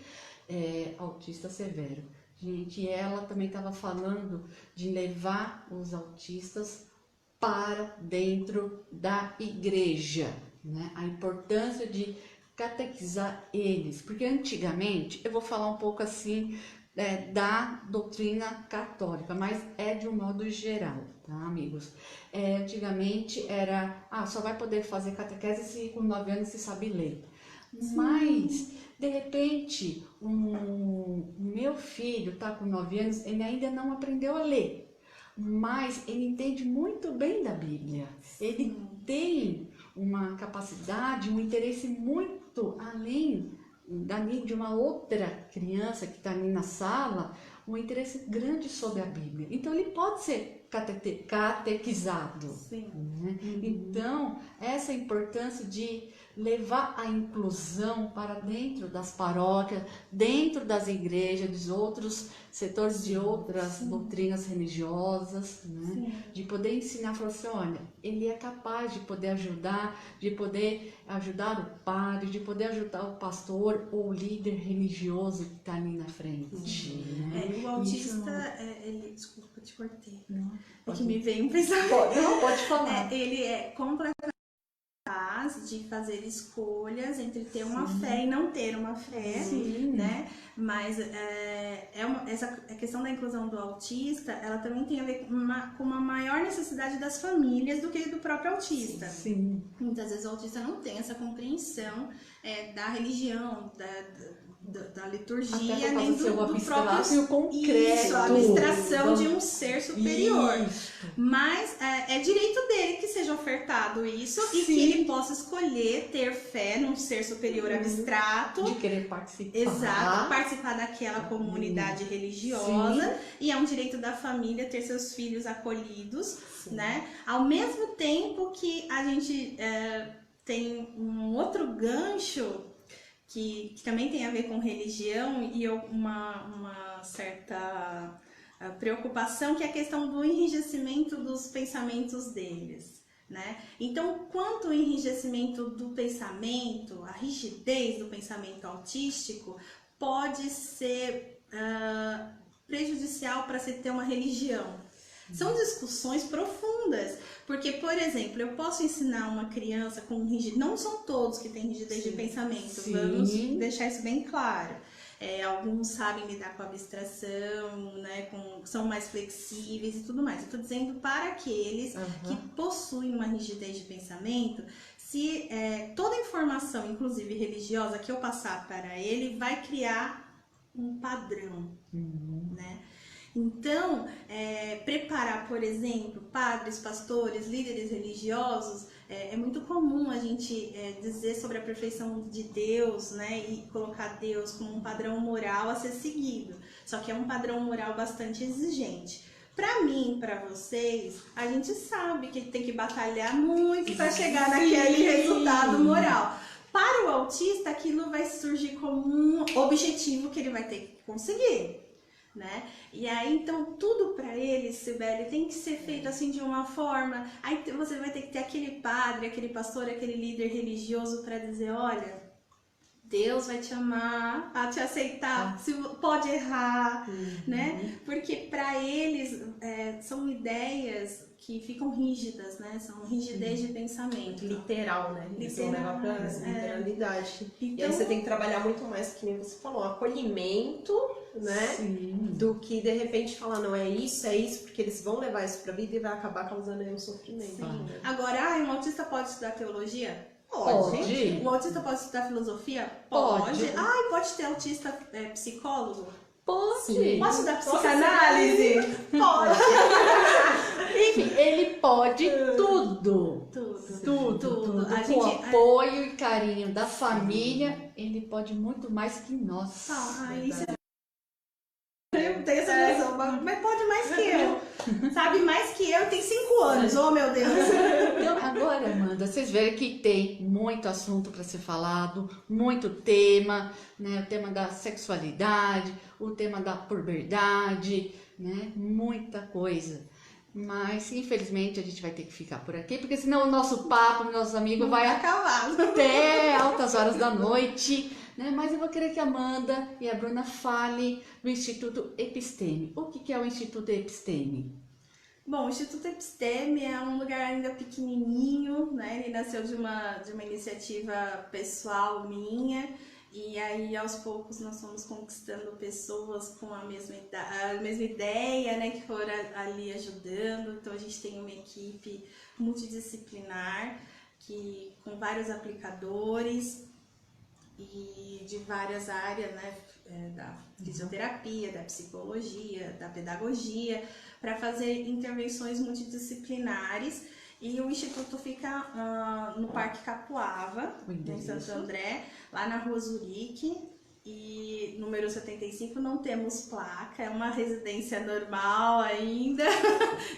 autista severo. Gente, e ela também estava falando de levar os autistas para dentro da igreja, né? A importância de catequizar eles, porque antigamente, eu vou falar um pouco assim, da doutrina católica, mas é de um modo geral, tá, amigos? Antigamente era, só vai poder fazer catequese se com 9 anos se sabe ler. Sim. Mas, de repente, o meu filho tá com 9 anos, ele ainda não aprendeu a ler, mas ele entende muito bem da Bíblia. Ele tem uma capacidade, um interesse muito além de uma outra criança que está ali na sala, um interesse grande sobre a Bíblia. Então, ele pode ser catequizado. Sim. Né? Então, essa importância de levar a inclusão para dentro das paróquias, dentro das igrejas, dos outros setores de outras doutrinas religiosas, né? De poder ensinar, falar assim, olha, ele é capaz de poder ajudar o padre, de poder ajudar o pastor ou o líder religioso que está ali na frente. Né? né? O autista, ele, desculpa, te cortei. Não, É que me veio um pensamento. pode falar. Ele é completamente capaz de fazer escolhas entre ter uma fé e não ter uma fé, né? Mas essa questão da inclusão do autista, ela também tem a ver com uma maior necessidade das famílias do que do próprio autista. Sim. Muitas vezes o autista não tem essa compreensão da religião, da liturgia, nem do próprio concreto. Isso, a abstração de um ser superior. Isso. Mas é direito dele que seja ofertado isso e que ele possa escolher ter fé num ser superior abstrato. De querer participar. Exato, participar daquela comunidade religiosa. E é um direito da família ter seus filhos acolhidos, né? Ao mesmo tempo que a gente tem um outro gancho que também tem a ver com religião e uma certa preocupação, que é a questão do enrijecimento dos pensamentos deles, né? Então, quanto o enrijecimento do pensamento, a rigidez do pensamento autístico pode ser prejudicial para se ter uma religião. São discussões profundas, porque, por exemplo, eu posso ensinar uma criança com rigidez, não são todos que têm rigidez de pensamento, vamos deixar isso bem claro. Alguns sabem lidar com abstração, né, são mais flexíveis e tudo mais. Eu estou dizendo para aqueles que possuem uma rigidez de pensamento, se toda informação, inclusive religiosa, que eu passar para ele, vai criar um padrão, né? Então, preparar, por exemplo, padres, pastores, líderes religiosos, é muito comum a gente dizer sobre a perfeição de Deus, né, e colocar Deus como um padrão moral a ser seguido. Só que é um padrão moral bastante exigente. Para mim, para vocês, a gente sabe que tem que batalhar muito para chegar naquele resultado moral. Para o autista, aquilo vai surgir como um objetivo que ele vai ter que conseguir, né? E aí, então, tudo para ele, Cibele, tem que ser feito assim de uma forma. Aí você vai ter que ter aquele padre, aquele pastor, aquele líder religioso para dizer: olha, Deus vai te amar, a te aceitar, se pode errar, né? Porque para eles são ideias que ficam rígidas, né? São rigidez de pensamento. Literal, né? Eles vão levar pra literalidade. Então, e aí você tem que trabalhar muito mais, que nem você falou, acolhimento, né? Do que de repente falar, não é isso, porque eles vão levar isso pra vida e vai acabar causando aí um sofrimento. Né? Agora, um autista pode estudar teologia? Pode. Um autista pode estudar filosofia? Pode. Pode ter autista psicólogo? Pode. Posso dar psicanálise? Pode. Enfim, ele pode tudo. Tudo. A Com gente, apoio e carinho da família, ele pode muito mais que nós. isso eu tenho essa noção, mas pode mais que eu. Sabe, mais que eu, tem 5 anos, oh meu Deus. Então, agora, Amanda, vocês veem que tem muito assunto para ser falado, muito tema, né? O tema da sexualidade, o tema da puberdade, né? Muita coisa. Mas, infelizmente, a gente vai ter que ficar por aqui, porque senão o nosso papo, nossos amigos, vai acabar até altas horas da noite, né? Mas eu vou querer que a Amanda e a Bruna falem do Instituto Episteme. O que é o Instituto Episteme? Bom, o Instituto Episteme é um lugar ainda pequenininho, né? Ele nasceu de uma iniciativa pessoal minha. E aí, aos poucos, nós fomos conquistando pessoas com a mesma ideia, né, que foram ali ajudando. Então, a gente tem uma equipe multidisciplinar, com vários aplicadores e de várias áreas, né, da fisioterapia, da psicologia, da pedagogia, para fazer intervenções multidisciplinares. E o Instituto fica no Parque Capuava, em Santo André, lá na Rua Zurique, e número 75, não temos placa, é uma residência normal ainda.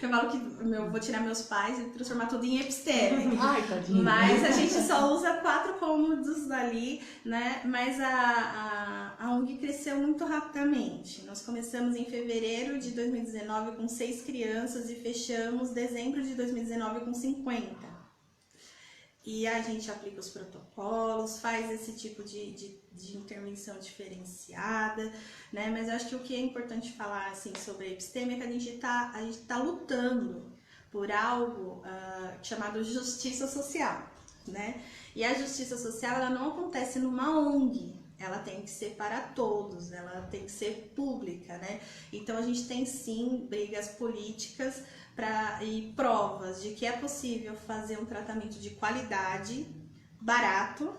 Eu falo que eu vou tirar meus pais e transformar tudo em Episteme. Ai, tadinha. Mas a gente só usa 4 cômodos ali, né? Mas a ONG cresceu muito rapidamente. Nós começamos em fevereiro de 2019 com 6 crianças e fechamos dezembro de 2019 com 50. e a gente aplica os protocolos, faz esse tipo de intervenção diferenciada, né? Mas eu acho que o que é importante falar assim, sobre a episteme é que a gente tá lutando por algo chamado justiça social, né? E a justiça social, ela não acontece numa ONG, ela tem que ser para todos, ela tem que ser pública, né? Então a gente tem sim brigas políticas e provas de que é possível fazer um tratamento de qualidade, barato,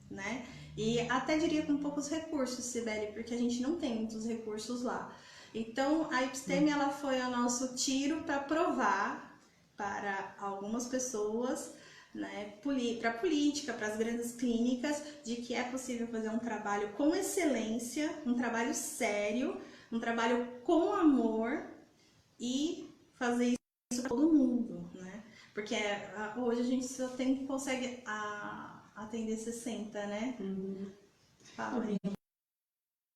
né? E até diria com poucos recursos, Cibele, porque a gente não tem muitos recursos lá. Então a episteme, ela foi o nosso tiro para provar para algumas pessoas, né, para a política, para as grandes clínicas, de que é possível fazer um trabalho com excelência, um trabalho sério, um trabalho com amor e fazer isso para todo mundo, né? Porque hoje a gente só consegue atender 60, né? Fala aí.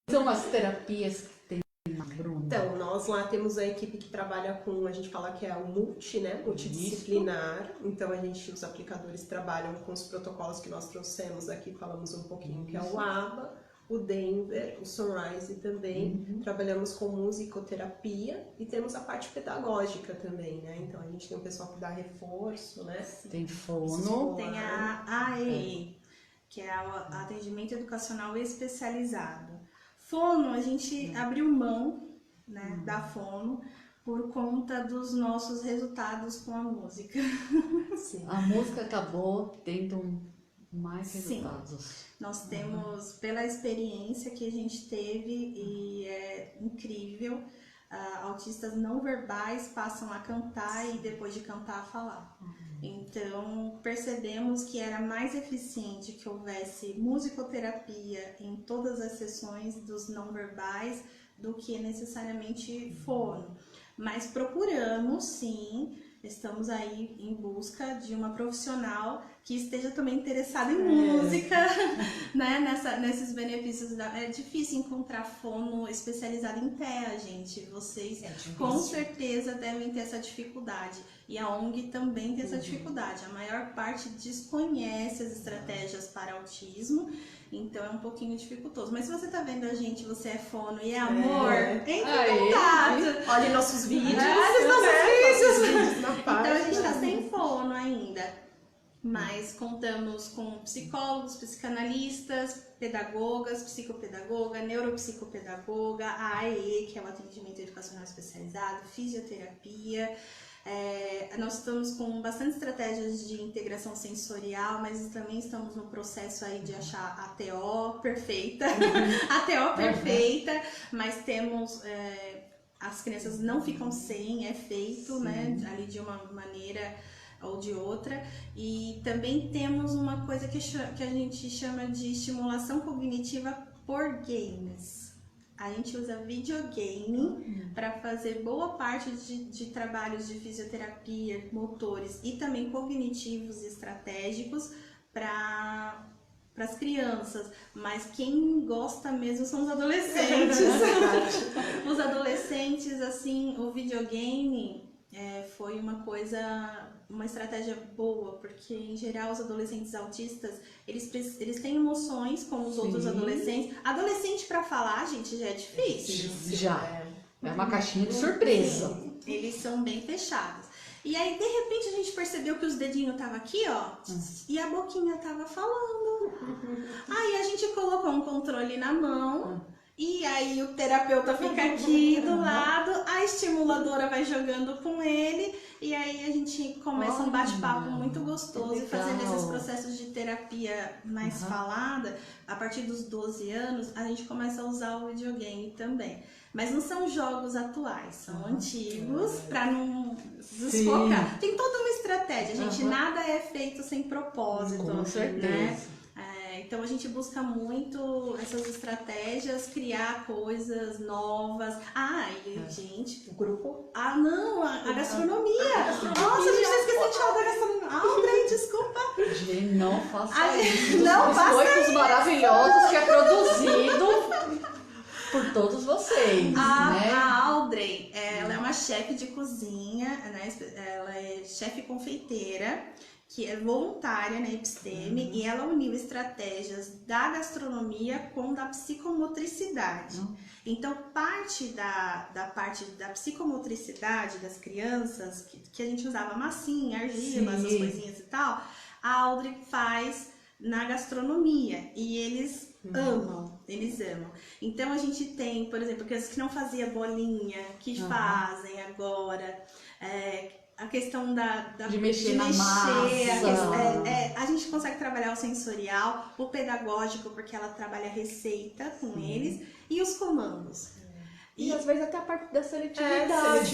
São as terapias que tem na Bruna. Então, nós lá temos a equipe que trabalha com, a gente fala que é o multi, né? Multidisciplinar. Então, os aplicadores trabalham com os protocolos que nós trouxemos aqui, falamos um pouquinho, que é o ABA, o Denver, o Sunrise também. Trabalhamos com musicoterapia e temos a parte pedagógica também, né? Então, a gente tem um pessoal que dá reforço, né? Tem fono. Tem a AEE, que é o atendimento educacional especializado. Fono, a gente abriu mão, né, da fono por conta dos nossos resultados com a música. Sim. A música acabou tendo mais resultados. Sim. Nós temos, pela experiência que a gente teve, e é incrível, autistas não verbais passam a cantar e depois de cantar a falar. Então, percebemos que era mais eficiente que houvesse musicoterapia em todas as sessões dos não verbais do que necessariamente fono. Mas procuramos, sim, estamos aí em busca de uma profissional que esteja também interessada em música, né? Nesses benefícios. É difícil encontrar fono especializado em TEA, gente. Vocês com certeza devem ter essa dificuldade. E a ONG também tem essa dificuldade. A maior parte desconhece as estratégias para autismo, então é um pouquinho dificultoso. Mas se você tá vendo a gente, você é fono e é amor, entre em contato. Olhem nossos vídeos. Olha nossos vídeos. Na Então a página. gente tá sem fono ainda. Mas contamos com psicólogos, psicanalistas, pedagogas, psicopedagoga, neuropsicopedagoga, a AEE, que é o atendimento educacional especializado, fisioterapia. Nós estamos com bastante estratégias de integração sensorial, mas também estamos no processo aí de achar a TO perfeita, a TO perfeita, mas temos... as crianças não ficam sem, é feito, né, ali de uma maneira ou de outra. E também temos uma coisa que a gente chama de estimulação cognitiva por games. A gente usa videogame para fazer boa parte de trabalhos de fisioterapia, motores e também cognitivos e estratégicos para as crianças, mas quem gosta mesmo são os adolescentes. Os adolescentes, assim, o videogame foi uma estratégia boa, porque em geral os adolescentes autistas, eles têm emoções como os outros adolescentes. Adolescente para falar, gente, já é difícil. Já. É uma caixinha de surpresa. Eles são bem fechados. E aí, de repente, a gente percebeu que os dedinhos estavam aqui, ó, e a boquinha tava falando. Aí a gente colocou um controle na mão, e aí o terapeuta fica aqui do lado, a estimuladora vai jogando com ele, e aí a gente começa um bate-papo muito gostoso, e fazendo esses processos de terapia mais falada. A partir dos 12 anos, a gente começa a usar o videogame também. Mas não são jogos atuais, são antigos, para não desfocar. Tem toda uma estratégia, gente, nada é feito sem propósito. Com certeza. Né? Então a gente busca muito essas estratégias, criar coisas novas. Gente, O grupo? Não, a gastronomia. Nossa, a gente tá esquecendo de falar da gastronomia. Audrey, desculpa. Gente, não faça isso. Não faça biscoitos maravilhosos que é produzido por todos vocês, né? A Audrey, ela é uma chefe de cozinha, né? Ela é chefe confeiteira que é voluntária na Episteme, e ela uniu estratégias da gastronomia com da psicomotricidade. Então, parte da psicomotricidade das crianças, que a gente usava massinha, argila, essas coisinhas e tal, a Audrey faz na gastronomia, e eles amam. Então a gente tem, por exemplo, crianças que não faziam bolinha, que fazem agora, a questão de mexer na massa. A gente consegue trabalhar o sensorial, o pedagógico, porque ela trabalha a receita com eles, e os comandos. E às vezes até a parte da seletividade.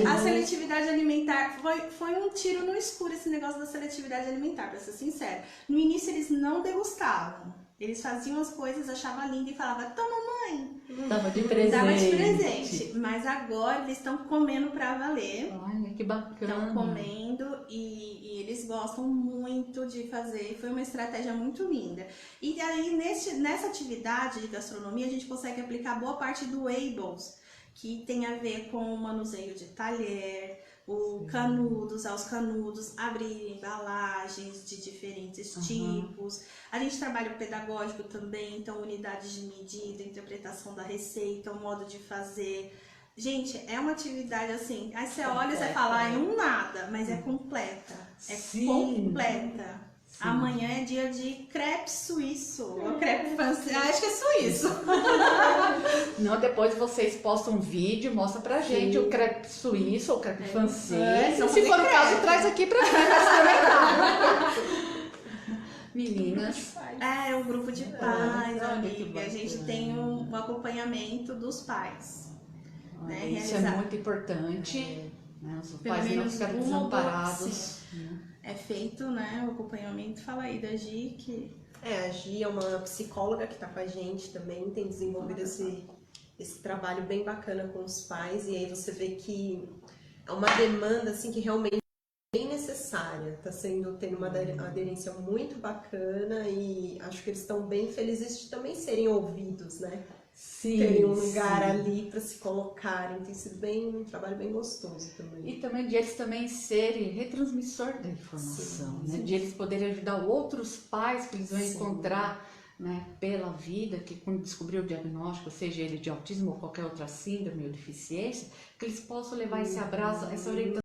A seletividade alimentar foi um tiro no escuro, esse negócio da seletividade alimentar, pra ser sincero. No início eles não degustavam. Eles faziam as coisas, achavam lindo e falavam, toma mãe. Dava de presente. Dava de presente. Mas agora eles estão comendo pra valer. Olha, que bacana. Estão comendo e eles gostam muito de fazer. Foi uma estratégia muito linda. E aí, nessa atividade de gastronomia, a gente consegue aplicar boa parte do Ables, que tem a ver com o manuseio de talher, usar os canudos, abrir embalagens de diferentes tipos. A gente trabalha o pedagógico também, então unidades de medida, interpretação da receita, o modo de fazer. Gente, é uma atividade assim, aí você olha e você fala, é um nada, mas é completa. Completa. Sim. Amanhã é dia de crepe suíço, crepe francês, acho que é suíço. Não, depois vocês postam um vídeo, mostra pra gente o crepe suíço ou crepe francês. E se for o caso, traz aqui pra experimentar. Meninas. É um grupo de pais, amiga. A gente tem um acompanhamento dos pais. Né? Isso é muito importante. Né? Os pais não ficarem desamparados. É feito, né, o acompanhamento. Fala aí da Gi, que... A Gi é uma psicóloga que está com a gente também, tem desenvolvido esse trabalho bem bacana com os pais, e aí você vê que é uma demanda assim, que realmente é bem necessária, está tendo uma aderência muito bacana, e acho que eles estão bem felizes de também serem ouvidos, né? Sim, terem um lugar ali para se colocarem, tem sido um trabalho bem gostoso também. E também de eles também serem retransmissor da informação, né? De eles poderem ajudar outros pais que eles vão encontrar, né, pela vida, que quando descobrir o diagnóstico, seja ele de autismo ou qualquer outra síndrome ou deficiência, que eles possam levar esse abraço, essa orientação